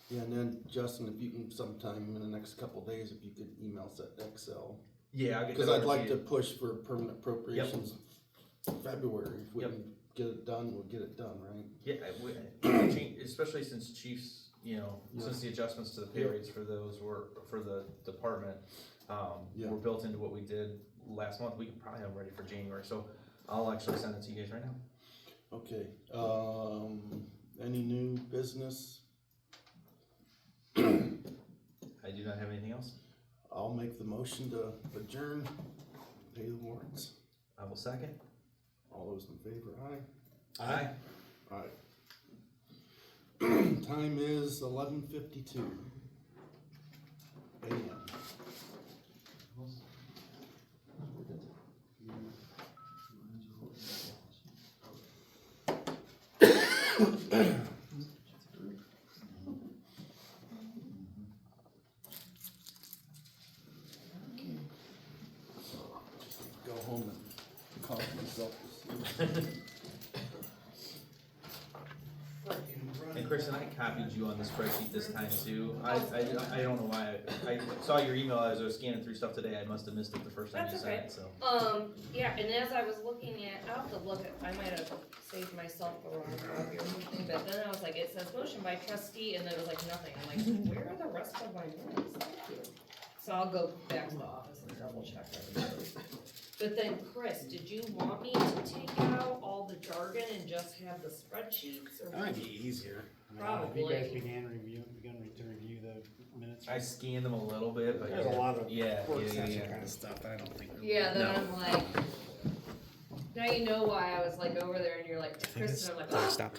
Yeah, and then Justin, if you can sometime in the next couple of days, if you could email us that Excel.
Yeah, I'll get
Cause
that
I'd
over
like
to
to
you.
push for permanent appropriations February. If we
Yep.
can get it done, we'll get it done, right?
Yeah, especially since chiefs,
Yeah.
since the adjustments to the pay
Yep.
rates for those were, for the department,
Yeah.
were built into what we did last month. We can probably have them ready for January, so I'll actually send it to you guys right now.
Okay, any new business?
I do not have anything else.
I'll make the motion to adjourn, pay the warrants.
I will second.
All those in favor, aye?
Aye.
Aye. Time is 11:52 a.m. Go home and call myself to sleep.
And Kristen, I copied you on the spreadsheet this time too. I don't know why, I saw your email as I was scanning through stuff today, I must have missed it the first time you
That's
sent
okay.
it, so.
Yeah, and as I was looking at, I'll have to look at, I might have saved myself the wrong copy or something, but then I was like, it says motion by trustee, and there was like nothing, I'm like, where are the rest of my minutes? Thank you. So I'll go back to the office and double check everything. But then, Chris, did you want me to take out all the jargon and just have the spreadsheets, or?
That might be easier. I mean,
Probably.
If you guys began to review the minutes.
I scanned them a little bit, but.
There's a lot of
Yeah,
work
yeah,
session
yeah.
kind of stuff that I don't think.
Yeah, then
No.
I'm like, now you know why I was like over there and you're like, Chris, and I'm like, oh.
Stop.